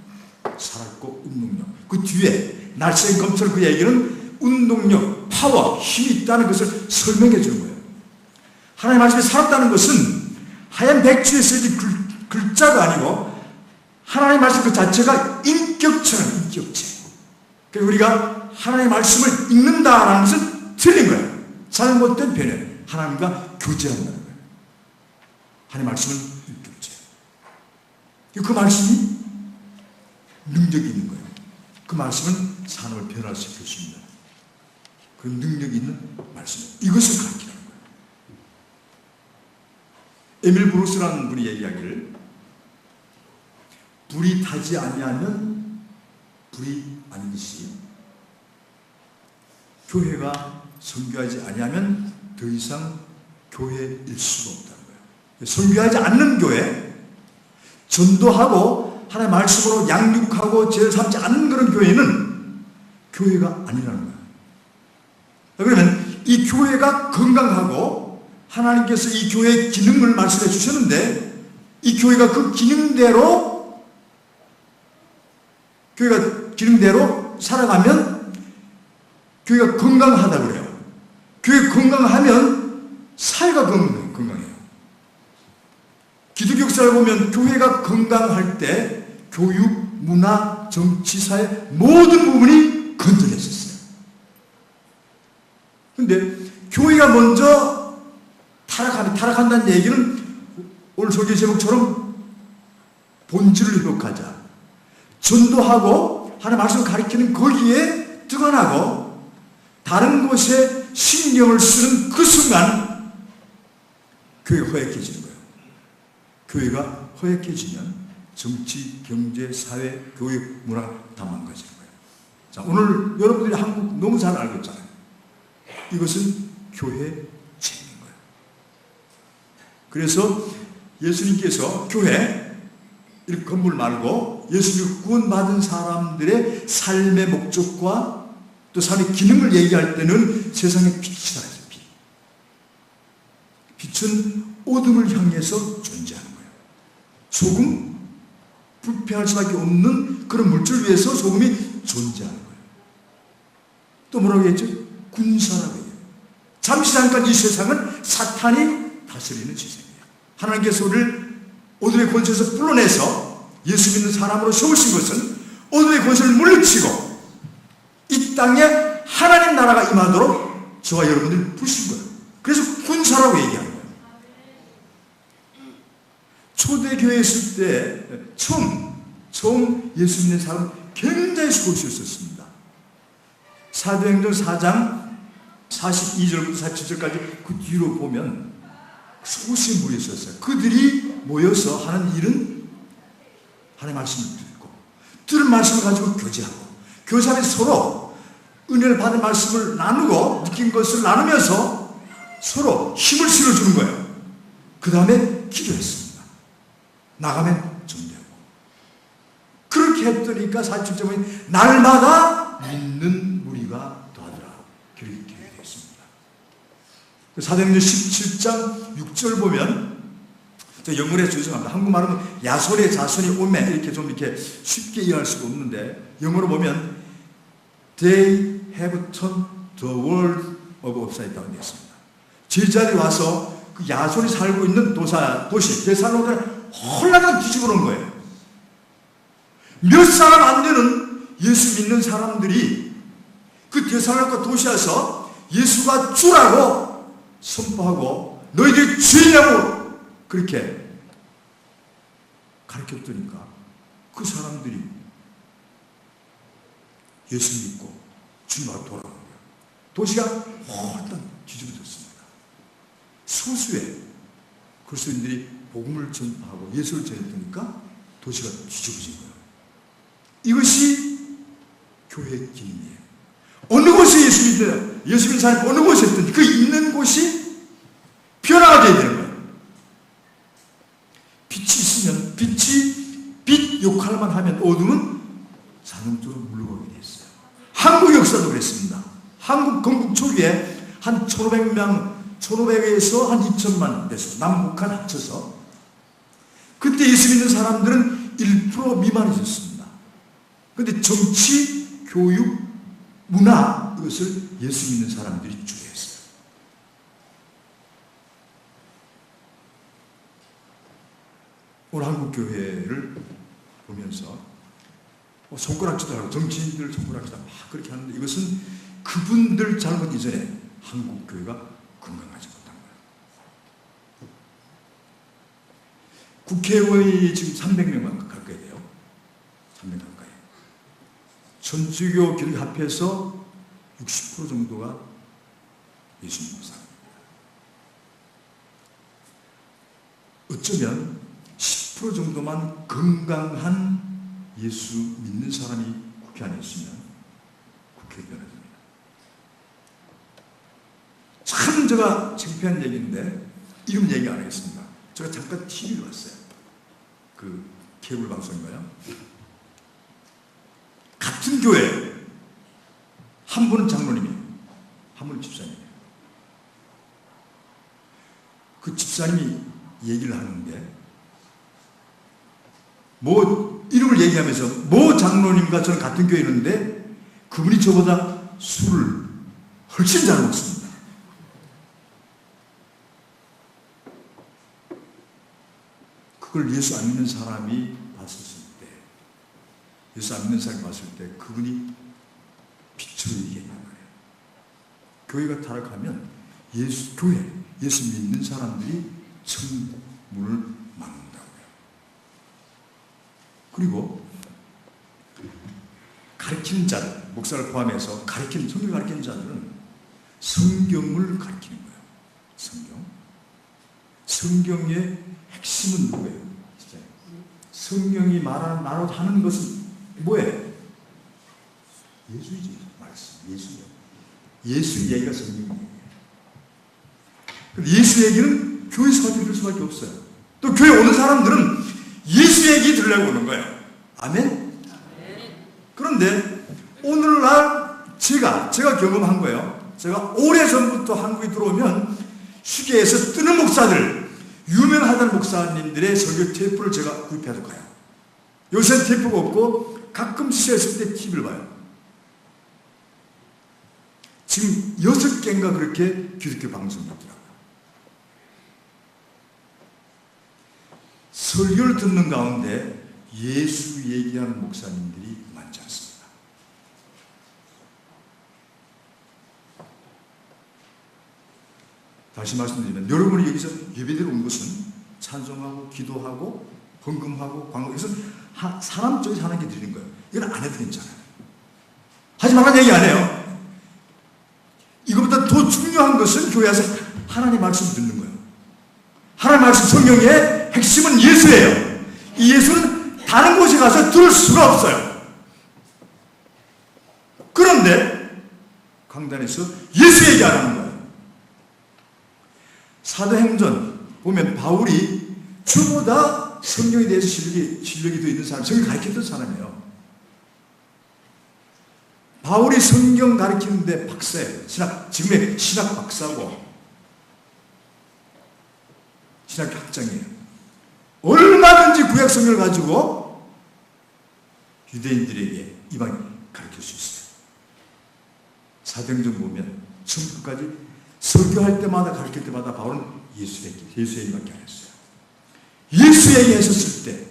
살았고 운동력. 그 뒤에 날쌘 검처럼 그 얘기는 운동력, 파워, 힘이 있다는 것을 설명해 주는 거예요. 하나님의 말씀이 살았다는 것은 하얀 백지에 쓰여진 글자가 아니고 하나님의 말씀 그 자체가 인격처럼 인격체. 그러니까 우리가 하나님의 말씀을 읽는다라는 것은 틀린 거예요. 잘못된 변형. 하나님과 교제한다는 거예요. 하나님의 말씀은 인격체. 그 말씀이 능력이 있는 거예요. 그 말씀은 산업을 변화시킬 수 있는 그 능력이 있는 말씀. 이것을 가르치는 거예요. 에밀 브루스라는 분이 얘기하기를 불이 타지 아니하면 불이 아니듯이 교회가 선교하지 아니하면 더 이상 교회일 수가 없다는 거예요. 선교하지 않는 교회, 전도하고 하나님의 말씀으로 양육하고 죄를 삼지 않는 그런 교회는 교회가 아니라는 거예요. 그러면 이 교회가 건강하고 하나님께서 이 교회의 기능을 말씀해 주셨는데 이 교회가 그 기능대로 살아가면 교회가 건강하다고 그래요. 교회가 건강하면 사회가 건강해요. 역사를 보면 교회가 건강할 때 교육, 문화, 정치, 사회 모든 부분이 건전했었어요. 근데 교회가 먼저 타락한다는 얘기는 오늘 설교 제목처럼 본질을 회복하자, 전도하고 하나님의 말씀을 가르치는 거기에 뜨거나고 다른 곳에 신경을 쓰는 그 순간 교회가 허약해지는 거예요. 교회가 허약해지면 정치, 경제, 사회, 교육, 문화가 다 망가지는 거예요. 자, 오늘 여러분들이 한국 너무 잘 알고 있잖아요. 이것은 교회 죄인 거예요. 그래서 예수님께서 교회, 이 건물 말고 예수님을 구원받은 사람들의 삶의 목적과 또 삶의 기능을 얘기할 때는 세상의 빛이다 해서 빛. 빛은 어둠을 향해서 존재하는 거예요. 소금, 불패할 수밖에 없는 그런 물질 위에서 소금이 존재하는 거예요. 또 뭐라고 했죠? 군사라고 해요. 잠시 잠깐 이 세상은 사탄이 다스리는 세상이에요. 하나님께서 우리를 어둠의 권세에서 불러내서 예수 믿는 사람으로 세우신 것은 어둠의 권세를 물리치고 이 땅에 하나님 나라가 임하도록 저와 여러분들을 부르신 거예요. 그래서 군사라고 얘기하는 거예요. 초대교회에 있을 때 처음 예수 믿는 사람은 굉장히 소수였었습니다. 사도행전 4장 42절부터 47절까지 그 뒤로 보면 소수의 무리가 있었어요. 그들이 모여서 하는 일은 하나님의 말씀을 듣고 들은 말씀을 가지고 교제하면서 서로 은혜를 받은 말씀을 나누고 느낀 것을 나누면서 서로 힘을 실어주는 거예요. 그 다음에 기도했습니다. 나가면 전도하고 그렇게 했더니까 47절에 날마다 믿는 무리가 더하더라. 그렇게 되었습니다. 사도행전 17장 6절 보면 영어로 죄송합니다. 한국말은 야손의 자손이 오매 이렇게 좀 이렇게 쉽게 이해할 수가 없는데 영어로 보면 They have turned the world upside down 되었습니다. 제자들이 와서 그 야손이 살고 있는 도시 데살로니가를 홀라당 뒤집어 놓은 거예요. 몇 사람 안 되는 예수 믿는 사람들이 그 데살로니가 도시에서 예수가 주라고 선포하고 너희들이 죄냐고 그렇게 가르쳤더니까 그 사람들이 예수 믿고 주님으로 돌아온 거예요. 도시가 홀딱 뒤집어졌습니다. 소수의 그리스도인들이 복음을 전파하고 예수를 전했으니까 도시가 뒤집어진 거예요. 이것이 교회의 기능이에요. 어느 곳에 예수 믿는 사람이 어느 곳에 있든지 그 있는 곳이 변화가 되어야 되는 거예요. 빛이 있으면 빛 역할만 하면 어둠은 자동적으로 물러가게 되어 있어요. 한국 역사도 그랬습니다. 한국 건국 초기에 한 1500에서 한 2000만 돼서 남북한 합쳐서 그때 예수 믿는 사람들은 1% 미만이었습니다. 그런데 정치, 교육, 문화 이것을 예수 믿는 사람들이 주도했어요. 오늘 한국 교회를 보면서 손가락질도 하고 정치인들 손가락질도 막 그렇게 하는데 이것은 그분들 잘못 이전에 한국 교회가 건강하지 못한 거예요. 국회의원이 지금 300명 가까이 돼요. 300명 가까이. 천주교 교회합해서 60% 정도가 예수 믿는 사람입니다. 어쩌면 10% 정도만 건강한 예수 믿는 사람이 국회 안에 있으면 국회가 변화됩니다. 참 제가 창피한 얘기인데 이름 얘기 안 하겠습니다. 제가 잠깐 TV를 봤어요. 그 케이블 방송인가요? 같은 교회 한 분은 장로님이에요. 한 분은 집사님이에요. 그 집사님이 얘기를 하는데 이름을 얘기하면서 장로님과 저는 같은 교회에 있는데 그분이 저보다 술을 훨씬 잘 먹습니다. 그걸 예수 안 믿는 사람이 봤었을 때, 예수 안 믿는 사람이 봤을 때 그분이 빛으로 얘기했단 말이에요. 교회가 타락하면 교회, 예수 믿는 사람들이 천문을 막는다고요. 그리고 가르치는 자들, 목사를 포함해서 성경 가르치는 자들은 성경을 가르치는 거예요. 성경의 핵심은 누구예요? 진짜 성경이 하는 것은 뭐예요? 예수이지. 말씀, 예수예요. 예수 얘기가 성경 얘기예요. 예수 얘기는 교회에서 들을 수밖에 없어요. 또 교회 오는 사람들은 예수 얘기 들으려고 오는 거예요. 아멘? 그런데 오늘날 제가 경험한 거예요. 제가 오래전부터 한국에 들어오면 휴게에서 뜨는 목사들, 유명하다는 목사님들의 설교 테이프를 제가 구입해서 가요. 요새는 테이프가 없고 가끔 쉬었을 때 TV를 봐요. 지금 6개인가 그렇게 기독교 방송이 있더라고요. 설교를 듣는 가운데 예수 얘기하는 목사님들이 많지 않습니다. 다시 말씀드리면 여러분이 여기서 예배드리러 온 것은 찬송하고 기도하고 헌금하고 광고, 이것은 사람 쪽에서 하는 게 드리는 거예요. 이건 안 해도 괜찮아요. 하지 말라는 얘기 안 해요. 이것보다 더 중요한 것은 교회에서 하나님 말씀 듣는 거예요. 하나님 말씀, 성경의 핵심은 예수예요. 이 예수는 다른 곳에 가서 들을 수가 없어요. 그런데 강단에서 예수 얘기 안 하는 거예요. 사도행전 보면 바울이 주보다 성경에 대해서 실력이 더 있는 사람, 성경 가르쳤던 사람이에요. 바울이 성경 가르치는데 박사예요. 지금의 신학 박사고 신학 학장이에요. 얼마든지 구약 성경을 가지고 유대인들에게 이방인 가르칠 수 있어요. 사도행전 보면 처음부터까지 설교할 때마다 가르칠 때마다 바울은 예수 얘기밖에 안 했어요. 예수 얘기했었을 때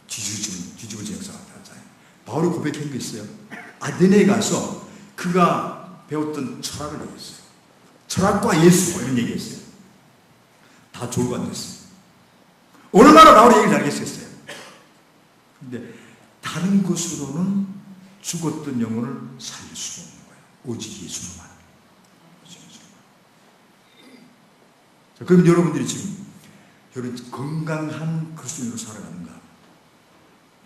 뒤집어진 역사가 나타나요. 바울이 고백한 게 있어요. 아테네에 가서 그가 배웠던 철학을 얘기했어요. 철학과 예수 이런 얘기했어요. 다 졸고 앉았어요. 얼마나 바울이 얘기를 잘했겠어요. 그런데 다른 것으로는 죽었던 영혼을 살릴 수가 없는 거예요. 오직 예수로만. 자, 그럼 여러분들이 지금 건강한 그리스도인으로 살아가는가?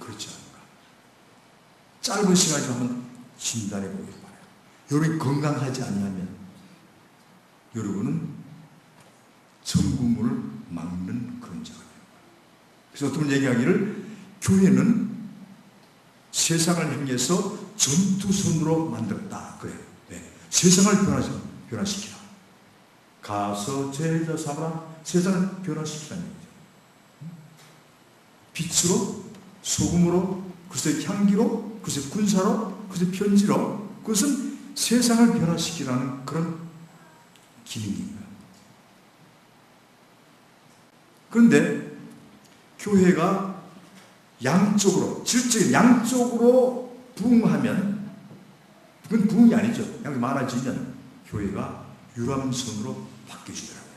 그렇지 않은가? 짧은 시간이지만 한번 진단해 보길 바라요. 여러분이 건강하지 아니하면 여러분은 천국문을 막는 그런 자가 돼요. 그래서 어떤 분 얘기하기를 교회는 세상을 향해서 전투선으로 만들었다 그래요. 네. 세상을 변화시키라. 가서 제자 삼아 세상을 변화시키라는 얘기죠. 빛으로, 소금으로, 그것의 향기로, 그것의 군사로, 그것의 편지로, 그것은 세상을 변화시키라는 그런 기능입니다. 그런데 교회가 질적인 양쪽으로 부흥하면, 그건 부흥이 아니죠. 양이 많아지면 교회가 유람선으로 바뀌어지더라고요.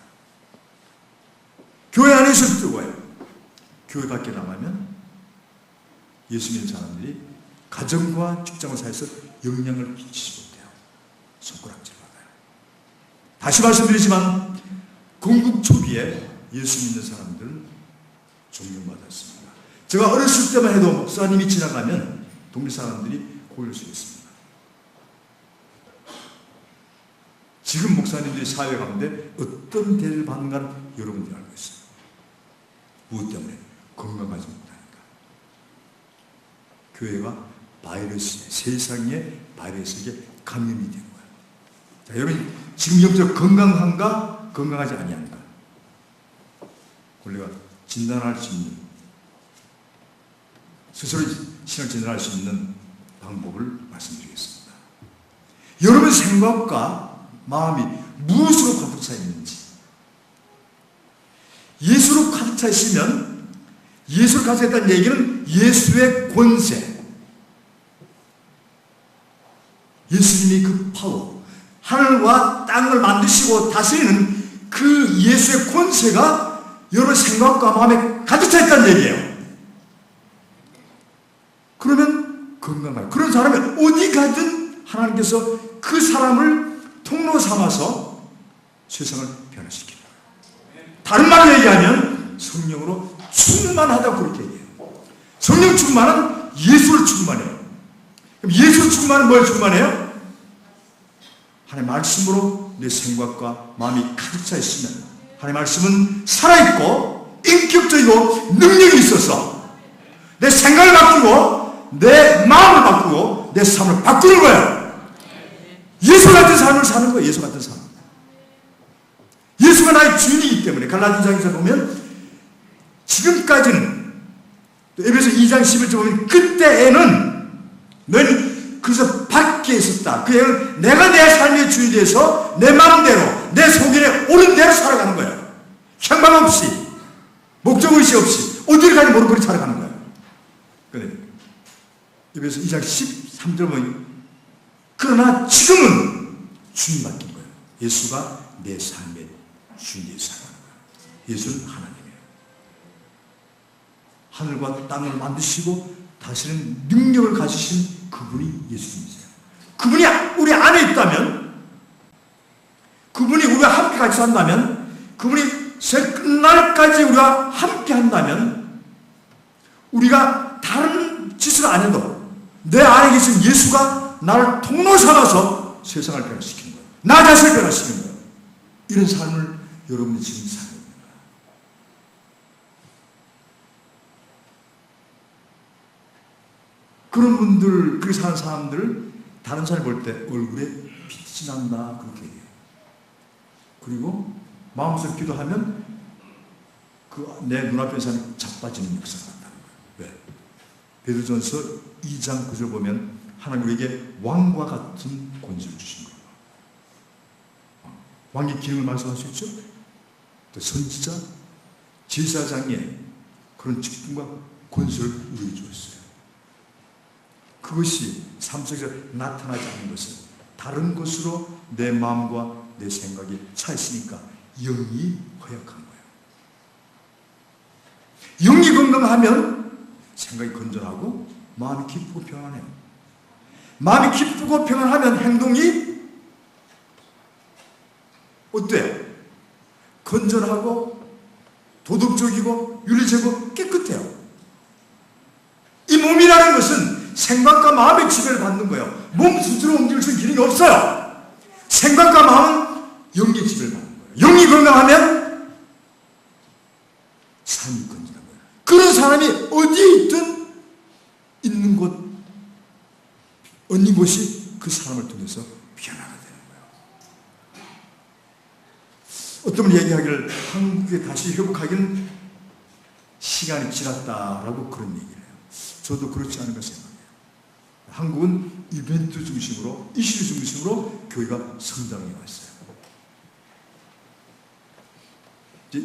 교회 안에서 뜨거워요. 교회 밖에 나가면 예수 믿는 사람들이 가정과 직장을 사이에서 영향을 끼치지 못해요. 손가락질 받아요. 다시 말씀드리지만 건국 초기에 예수 믿는 사람들은 존경받았습니다. 제가 어렸을 때만 해도 목사님이 지나가면 동네 사람들이 고개를 숙였습니다. 지금 목사님들이 사회 가운데 어떤 대를 받는가를 여러분들이 알고 있어요. 무엇 때문에? 건강하지 못하니까. 교회가 세상의 바이러스에게 감염이 된 거예요. 자, 여러분 지금 영적 건강한가? 건강하지 아니한가? 우리가 진단할 수 있는, 스스로 신앙 진단할 수 있는 방법을 말씀드리겠습니다. 여러분 생각과 마음이 무엇으로 가득 차 있는지. 예수로 가득 차 있으면 예수를 가졌다는 얘기는 예수의 권세, 예수님이 그 파워, 하늘과 땅을 만드시고 다스리는 그 예수의 권세가 여러분 생각과 마음에 가득 차 있다는 얘기예요. 그러면 건강해요. 그런 사람이 어디 가든 하나님께서 그 사람을 통로 삼아서 세상을 변화시킵니다. 다른 말로 얘기하면 성령으로 충만하다고 그렇게 얘기해요. 성령 충만은 예수를 충만해요. 그럼 예수 충만은 뭘 충만해요? 하나님의 말씀으로 내 생각과 마음이 가득 차 있으면 하나님의 말씀은 살아있고 인격적이고 능력이 있어서 내 생각을 바꾸고 내 마음을 바꾸고 내 삶을 바꾸는 거예요. 예수 같은 삶을 사는 거예요. 예수 같은 삶. 예수가 나의 주인이기 때문에 갈라디아서에서 보면 지금까지는 또 에베소 2장 11절 보면 그때에는 너는 그래서 밖에 있었다. 그 얘기는 내가 내 삶의 주인이 돼서 내 마음대로 내 속에 옳은 대로 살아가는 거예요. 향방 없이 목적의식 없이 어디를 가는지 모르고 그렇게 살아가는 거예요. 그런데 에베소 2장 13절 보면 그러나 지금은 주인 맡긴 거예요. 예수가 내 삶의 주인이 살아가는 거예요. 예수는 하나님이에요. 하늘과 땅을 만드시고 다스리는 능력을 가지신 그분이 예수님이세요. 그분이 우리 안에 있다면, 그분이 우리와 함께 같이 산다면, 그분이 끝날까지 우리와 함께 한다면, 우리가 다른 짓을 안 해도 내 안에 계신 예수가 나를 통로 삼아서 세상을 변화시키는 거예요. 나 자신을 변화시키는 거예요. 이런 삶을 여러분이 지금 살고 있는 거예요. 그런 분들, 그렇게 사는 사람들을 다른 사람이 볼 때 얼굴에 빛이 난다 그렇게 얘기해요. 그리고 마음속에 기도하면 그 내 눈앞에 사람이 자빠지는 역사가 난다는 거예요. 왜? 베드로전서 2장 9절 보면 하나님 우리에게 왕과 같은 권세를 주신 거예요. 왕의 기능을 말씀할 수 있죠? 또 선지자, 제사장의 그런 직분과 권세를 우리에게 주었어요. 그것이 삶 속에서 나타나지 않는 것은 다른 것으로 내 마음과 내 생각이 차 있으니까 영이 허약한 거예요. 영이 건강하면 생각이 건전하고 마음이 기쁘고 평안해요. 마음이 기쁘고 평안하면 행동이 어때요? 건전하고 도덕적이고 윤리적이고 깨끗해요. 이 몸이라는 것은 생각과 마음의 지배를 받는 거예요. 몸 스스로 움직일 수 있는 기능이 없어요. 생각과 마음은 영의 지배를 받는 거예요. 영이 건강하면 삶이 건전한 거예요. 그런 사람이 어디에 있든 있는 곳, 어느 곳이 그 사람을 통해서 변화가 되는 거예요. 어떤 분이 얘기하기를 한국에 다시 회복하기는 시간이 지났다라고 그런 얘기를 해요. 저도 그렇지 않은 걸 생각해요. 한국은 이벤트 중심으로, 이슈 중심으로 교회가 성장해 왔어요.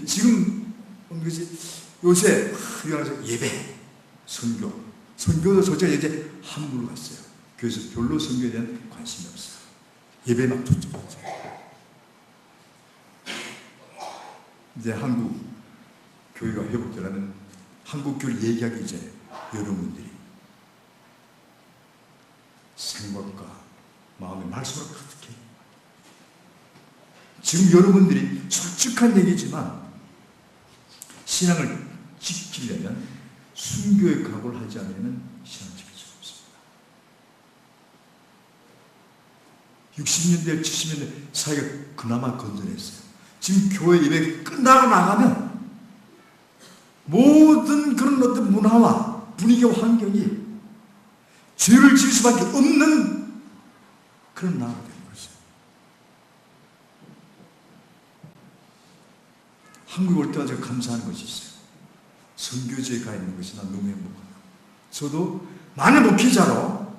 지금 요새 예배, 선교도 솔직히 이제 한물로 갔어요. 교회에서 별로 선교에 대한 관심이 없어요. 예배만 초점하죠. 이제 한국 교회가 회복되려면 한국 교회를 얘기하기 이제 여러분들이 생각과 마음의 말씀으로 가득해. 지금 여러분들이 솔직한 얘기지만 신앙을 지키려면 순교의 각오를 하지 않으면 신앙을 지킬 수가 없습니다. 60년대, 70년대 사이가 그나마 건전했어요. 지금 교회 예배 끝나고 나가면 모든 그런 어떤 문화와 분위기와 환경이 죄를 지을 수밖에 없는 그런 나라가 되는 거죠. 한국에 올 때마다 제가 감사하는 것이 있어요. 선교지에 가 있는 것이 난 너무 행복하다. 저도 많은 목회자로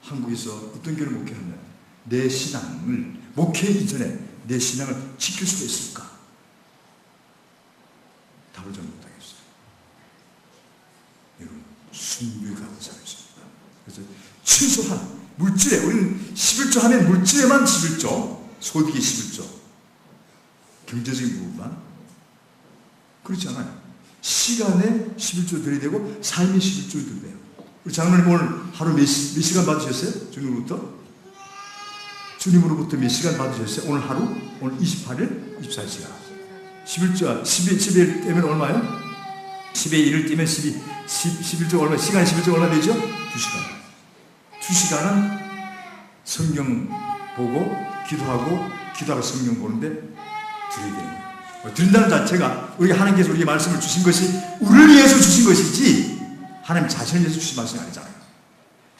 한국에서 어떤 교회를 목회하면 내 신앙을 목회하기 전에 내 신앙을 지킬 수가 있을까? 답을 잘 못하겠어요. 그래서 최소한 물질에, 우리는 11조 하면 물질에만 11조, 소득이 11조, 경제적인 부분만. 그렇지 않아요. 시간에 11조 드려야 되고 삶에 11조 드려야 돼요. 우리 장로님 오늘 하루 몇 시간 받으셨어요? 주님으로부터 몇 시간 받으셨어요? 오늘 하루? 오늘 28일? 24시간. 11조, 10일 떼면 얼마예요? 10에 1을 떼면 11조 얼마, 시간 11조 얼마 되죠? 2시간. 2시간은 성경 보고, 기도하고 성경 보는데 드려야 돼요. 드린다는 자체가 우리가 하나님께서 우리에게 말씀을 주신 것이 우리를 위해서 주신 것이지 하나님 자신을 위해서 주신 말씀이 아니잖아요.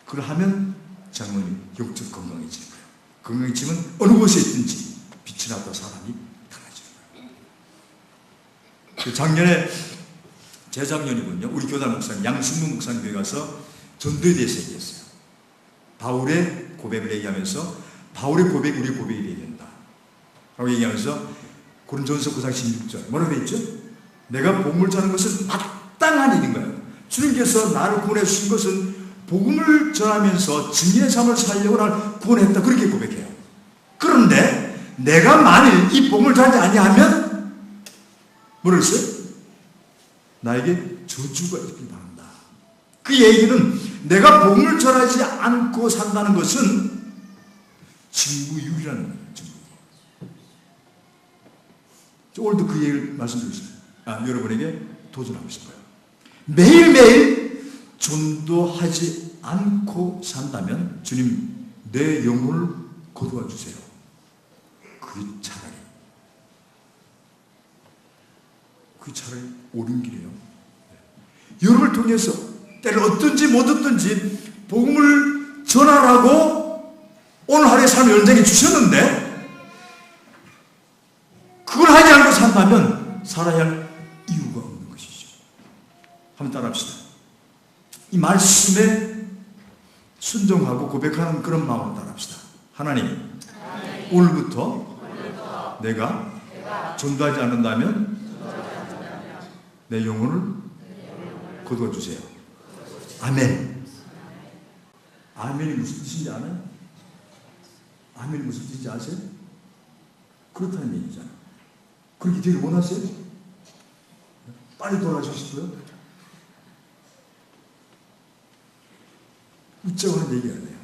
그걸 하면 장로님 영적 건강해지는 거예요. 건강해지면 어느 곳에 있든지 빛이 나도 사람이 달라지는 거예요. 작년에 재작년이군요. 우리 교단 목사님 양승문 목사님 교회 가서 전도에 대해서 얘기했어요. 바울의 고백을 얘기하면서 바울의 고백 우리 고백이 되어야 된다 라고 얘기하면서 고린도전서 9장 16절 뭐라고 되어 있죠? 내가 복음을 전하는 것은 마땅한 일인 거예요. 주님께서 나를 구원해 주신 것은 복음을 전하면서 증인의 삶을 살려고 나를 구원했다 그렇게 고백해요. 그런데 내가 만일 이 복음을 전하지 아니하면 뭐를 했어요? 나에게 저주가 있길 바란다. 그 얘기는 내가 복음을 전하지 않고 산다는 것은 증부유기라는 거예요. 오늘도 그 얘기를 말씀드리고 싶어요. 여러분에게 도전하고 싶어요. 매일매일 전도하지 않고 산다면 주님 내 영혼을 거두어 주세요. 그게 차라리 옳은 길이에요. 여러분을 통해서 때를 얻든지 못 얻든지 복음을 전하라고 오늘 하루의 삶을 연장해 주셨는데 그걸 하지 않고 산다면 살아야 할 이유가 없는 것이죠. 한번 따라합시다. 이 말씀에 순종하고 고백하는 그런 마음으로 따라합시다. 하나님, 오늘부터 내가 전도하지 않는다면 내 영혼을 거두어 주세요. 아멘. 아멘이 무슨 뜻인지 아나요? 아멘이 무슨 뜻인지 아세요? 그렇다는 얘기잖아요. 그렇게 되길 원하세요? 빨리 돌아가시고 싶어요? 웃자고 하는 얘기가 아니에요.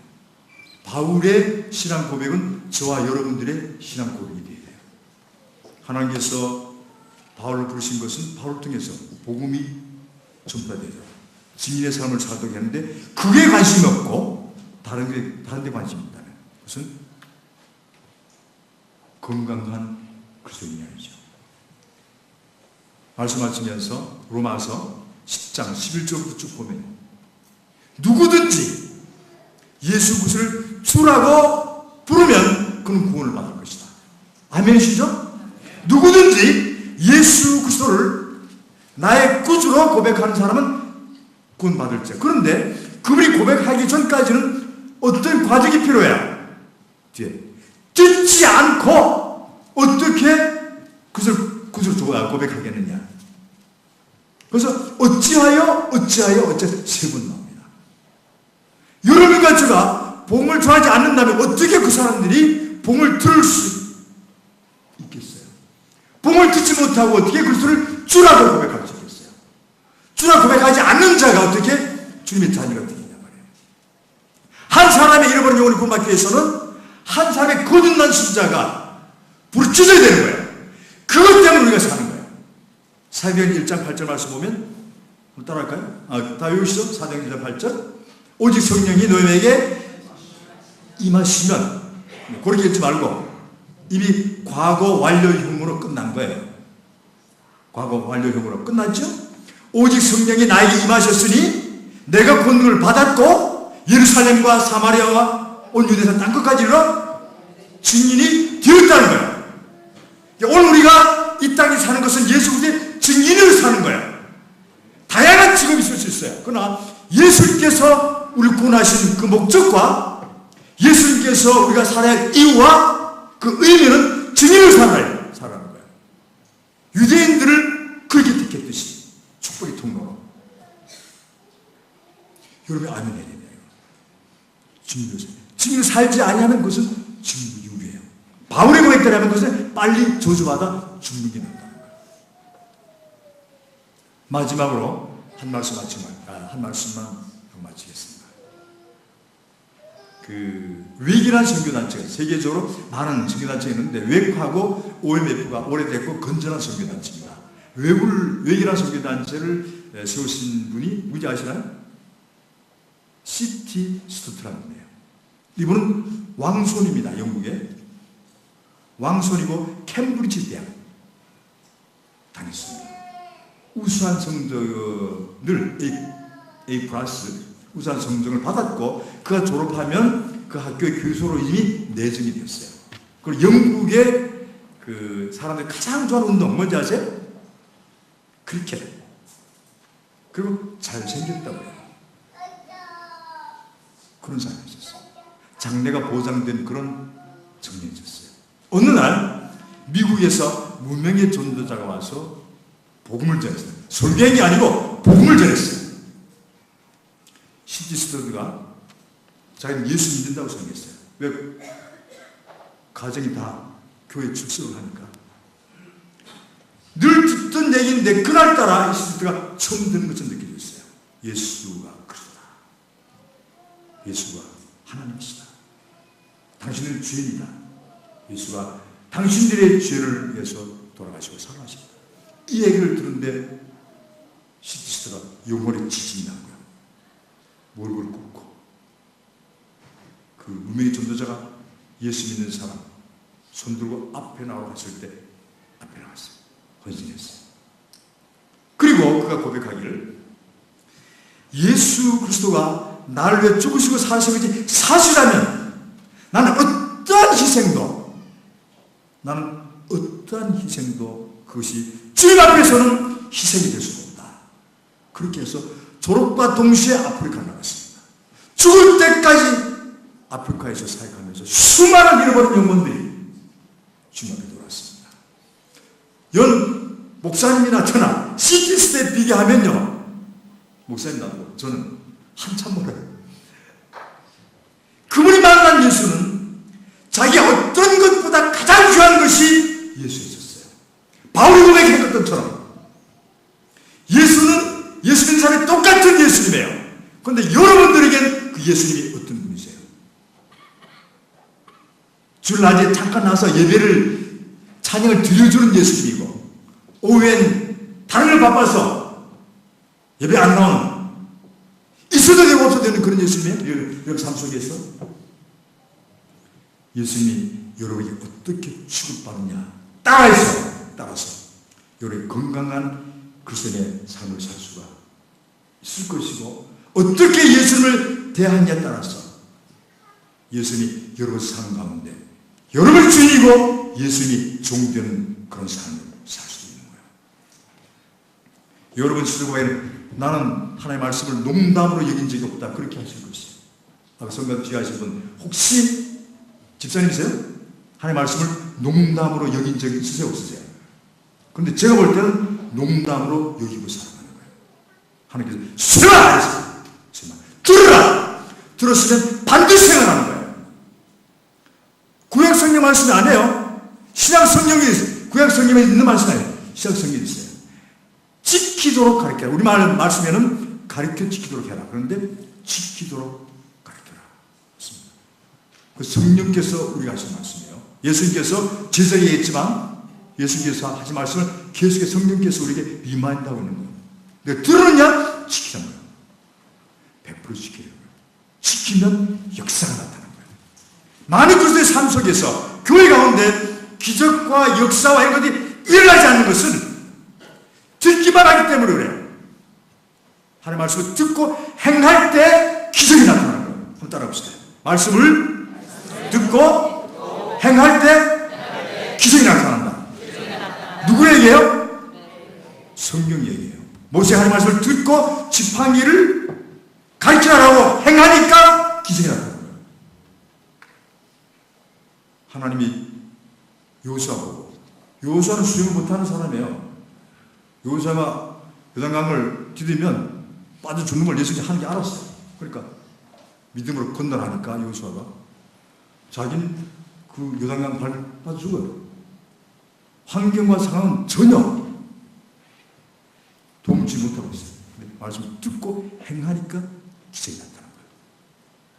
바울의 신앙 고백은 저와 여러분들의 신앙 고백이 되어야 돼요. 하나님께서 바울을 부르신 것은 바울을 통해서 복음이 전파되죠. 증인의 삶을 살도록 했는데 그게 관심이 없고 다른 데 관심이 있다면 그것은 건강한 그리스도인이죠. 말씀하시면서 로마서 10장 11절부터 쭉 보면 누구든지 예수 그리스도를 주라고 부르면 그는 구원을 받을 것이다. 아멘이시죠? 누구든지 예수 그리스도를 나의 구주로 고백하는 사람은 구원받을지. 그런데 그분이 고백하기 전까지는 어떤 과정이 필요해요? 뒤에 듣지 않고 어떻게 그것을 구주로 고백하겠느냐. 그래서 어찌하여 세 번 나옵니다. 여러분과 제가 복음을 전하지 않는다면 어떻게 그 사람들이 복음을 들을 수 있겠어요? 복음을 듣지 못하고 어떻게 그리스도를 주라고 고백할 수 있겠어요? 주라고 고백하지 않는 자가 어떻게 주님의 자녀가 되느냐 말이에요. 한 사람의 잃어버린 영혼을 구원받기 위해서는 한 사람의 거듭난 신자가 부르짖어야 되는 거예요. 그것 때문에 우리가 사는 거예요. 사도행전 1장 8절 말씀 보면 따라할까요? 다 외우시죠? 사도행전 1장 8절 오직 성령이 너희에게 임하시면 그렇게 읽지 말고 이미 과거 완료형으로 끝난 거예요. 과거 완료형으로 끝났죠? 오직 성령이 나에게 임하셨으니 내가 권능을 받았고 예루살렘과 사마리아와 온 유대산 땅끝까지 이르러 증인이 되었다는 거예요. 오늘 우리가 이 땅에 사는 것은 예수 그리스도의 증인으로 사는 거예요. 다양한 직업이 있을 수 있어요. 그러나 예수님께서 우리를 구원하신 그 목적과 예수님께서 우리가 살아야 할 이유와 그 의미는 증인으로 살아라는 거예요. 유대인들을 그렇게 택했듯이 축복의 통로로. 여러분이 아멘 해야 됩니다. 주님이었어요. 지금 살지 아니하는 것은 죽는 이유예요. 바울의 고백대로 것은 빨리 저주받아 죽는 게 낫다는 거예요. 마지막으로 한 말씀만 마치겠습니다. 웨이기라는 선교단체가 세계적으로 많은 선교단체가 있는데 웨이크하고 OMF가 오래됐고 건전한 선교단체입니다. 웨이기라는 선교단체를 세우신 분이 누군지 아시나요? C.T. 스투트라는 분이에요. 이분은 왕손입니다. 영국의 왕손이고 캠브리지 대학 다녔습니다. 우수한 성적을 A 플러스 우수한 성적을 받았고 그가 졸업하면 그 학교의 교수로 이미 내정이 되었어요. 그리고 영국의 그 사람들이 가장 좋아하는 운동 뭔지 아세요? 크리켓. 그리고 잘생겼다고 해요. 그런 사람이 있었어요. 장래가 보장된 그런 청년이 있었어요. 어느 날 미국에서 무명의 전도자가 와서 복음을 전했어요. 설교행이 아니고 복음을 전했어요. C.T. 스터드가 자기는 예수 믿는다고 생각했어요. 왜? 가정이 다 교회 출석을 하니까. 늘 듣던 얘기인데 그날따라 스터드가 처음 듣는 것처럼 느껴졌어요. 예수가 그리스도다. 예수가 하나님이시다. 당신은 주인이다. 예수가 당신들의 죄를 위해서 돌아가시고 살아나십니다. 이 얘기를 듣는데 시티스트가 영혼에 지진이 난 거야. 몰골 굽고 그 무명의 전도자가 예수 믿는 사람 손 들고 앞에 나오라 했을 때 앞에 나왔어요. 헌신했어요. 그리고 그가 고백하기를 예수 그리스도가 나를 위해 죽으시고 사신 것이 사실이라면 나는 어떠한 희생도 그것이 주님 앞에서는 희생이 될 수가 없다. 그렇게 해서 졸업과 동시에 아프리카를 나갔습니다. 죽을 때까지 아프리카에서 사역하면서 수많은 잃어버린 영혼들이 주님 앞에 돌아왔습니다. 연 목사님이나 저나 시티스 때 비교하면요, 목사님 나도 저는 한참 멀어요. 그분이 만난 예수는 자기 어떤 것보다 가장 귀한 것이 예수였었어요. 바울이 고백한 것처럼 예수는 예수 믿는 사람이 똑같은 예수님이에요. 그런데 여러분들에겐 그 예수님이 어떤 분이세요? 주일 낮에 잠깐 나와서 예배를 찬양을 드려주는 예수님이고 오후엔 다른 일 바빠서 예배 안 나오는 있어도 되고 없어도 되는 그런 예수님이에요. 여러분 삶 속에서 예수님이 여러분에게 어떻게 취급받느냐 따라서 여러분이 건강한 그리스도인의 삶을 살 수가 있을 것이고 어떻게 예수님을 대하느냐에 따라서 예수님이 여러분 사는 가운데 여러분이 주인이고 예수님이 종되는 그런 삶을 살 수 있는 거예요. 여러분 수고에는 나는 하나님의 말씀을 농담으로 여긴 적이 없다 그렇게 하실 것이에요. 아까 성경 지하신 분 혹시 집사님이세요? 하나님의 말씀을 농담으로 여긴 적이 있으세요? 없으세요? 그런데 제가 볼 때는 농담으로 여기고 살아가는 거예요. 하나님께서 수라! 들으라! 들었으면 반드시 생각하는 거예요. 구약 성경 말씀이 아니에요. 신약 성경이 있어요. 구약 성경에 있는 말씀이 아니에요. 신약 성경이 있어요. 지키도록 가르쳐라. 우리 말씀에는 가르쳐 지키도록 해라. 그런데 지키도록 가르쳐라. 맞습니다. 그 성령께서 우리가 하신 말씀이에요. 예수님께서 제자에게 했지만 예수님께서 하신 말씀을 계속해서 성령께서 우리에게 리마인드하고 있는 거예요. 내가 들었느냐? 지키는 거예요. 100% 지키는 거예요. 지키면 역사가 나타나는 거예요. 많은 그리스도의 삶 속에서 교회 가운데 기적과 역사와 이런 것이 일어나지 않는 것은 듣기만 하기 때문에 그래요. 하나님의 말씀을 듣고 행할 때 기적이 나타나는 거예요. 한번 따라 봅시다. 말씀을 듣고 행할 때 기적이 나타난다. 누구에게요? 성령에게요. 모세가 하나님의 말씀을 듣고 지팡이를 가르치라고 행하니까 기적이 나타나는 거예요. 하나님이 여호수아 보고 여호수아는 수영을 못하는 사람이에요. 여호수아가 요단강을 디디면 빠져 죽는 걸 예수님이 하는 게 알았어요. 그러니까 믿음으로 건너라니까 여호수아가 자기는 그 요단강 밟아 죽어요. 환경과 상황은 전혀 동치 못하고 있어요. 근데 말씀을 듣고 행하니까 기적이 나타난 거예요.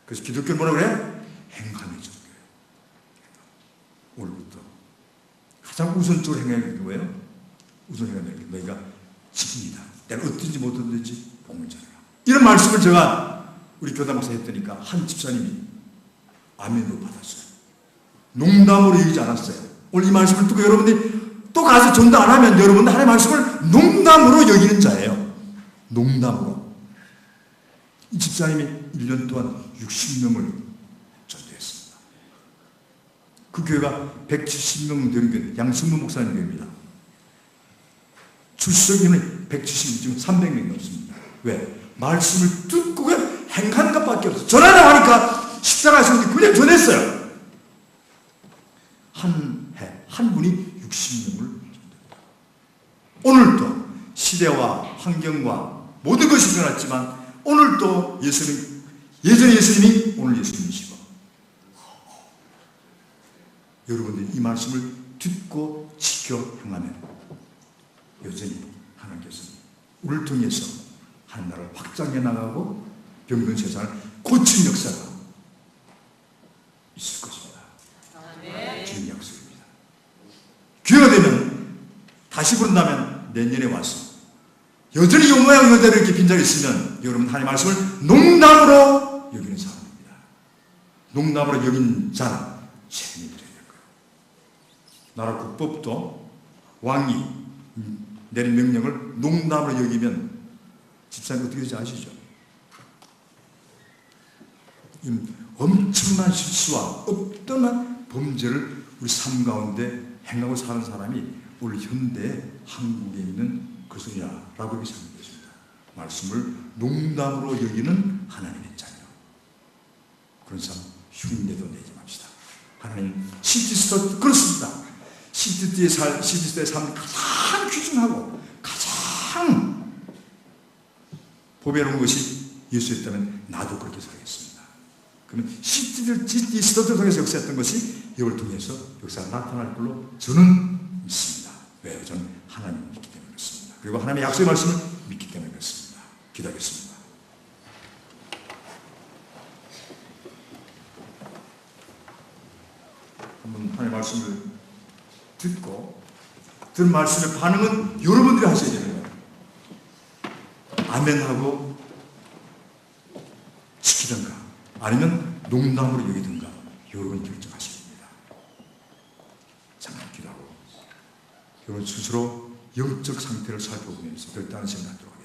그래서 기독교는 뭐라 그래? 행함의 종교예요. 오늘부터 가장 우선적으로 행해야 되는 거예요. 우선 행해야 되는 게 너희가 지금이다. 내가 어떤지 못했는지 복을 전해라. 이런 말씀을 제가 우리 교단 목사 했더니까 한 집사님이 아멘으로 받았어요. 농담으로 얘기하지 않았어요. 오늘 이 말씀을 듣고 여러분들이 또 가서 전도 안 하면 여러분들 하나님의 말씀을 농담으로 여기는 자예요. 농담으로. 이 집사님이 1년 동안 60명을 전도했습니다. 그 교회가 170명 되는 교회, 양승무 목사님 교회입니다. 출석인은 170명, 지금 300명이 넘습니다. 왜? 말씀을 듣고 그냥 행하는 것밖에 없어요. 전하라고 하니까 십자가에서 그냥 전했어요. 한 해, 한 분이 60명을 전도했다. 오늘도 시대와 환경과 모든 것이 변했지만 오늘도 예수님, 예전의 예수님이 오늘 예수님이시고 여러분들이 이 말씀을 듣고 지켜 행하면 여전히 하나님께서 우리를 통해서 하나님 나라를 확장해 나가고 병든 세상을 고친 역사가 있을 것입니다. 주님 약속입니다. 기회가 되면 다시 부른다면 내년에 와서 여전히 이 모양 이대로 이렇게 빈자리 있으면 여러분 하나님의 말씀을 농담으로 여기는 사람입니다. 농담으로 여긴 자는 책임이 들어야 될 거예요. 나라 국법도 왕이 내린 명령을 농담으로 여기면 집사님 어떻게 되지 아시죠? 엄청난 실수와 어떠한 범죄를 우리 삶 가운데 행하고 사는 사람이 오늘 현대 한국에 있는 그소리야라고 이렇게 생각했습니다. 말씀을 농담으로 여기는 하나님의 자녀. 그런 사람 흉내도 내지 맙시다. 하나님 시티스도 그렇습니다. 시티스의 삶이 가장 귀중하고 가장 보배로운 것이 예수였다면 나도 그렇게 살겠습니다. 그러면 시티스도를 통해서 역사했던 것이 이걸 통해서 역사가 나타날 걸로 저는 믿습니다. 왜요? 저는 하나님을 믿기 때문에 그렇습니다. 그리고 하나님의 약속의 말씀을 믿기 때문에 그렇습니다. 기도하겠습니다. 한번 하나님의 말씀을 듣고 들은 말씀의 반응은 여러분들이 하셔야 되는 거예요. 아멘하고 지키든가 아니면 농담으로 여기든가 여러분 결정하셔야 됩니다. 잠깐 기도하고 여러분 스스로 영적 상태를 살펴보면서 결단을 생각하도록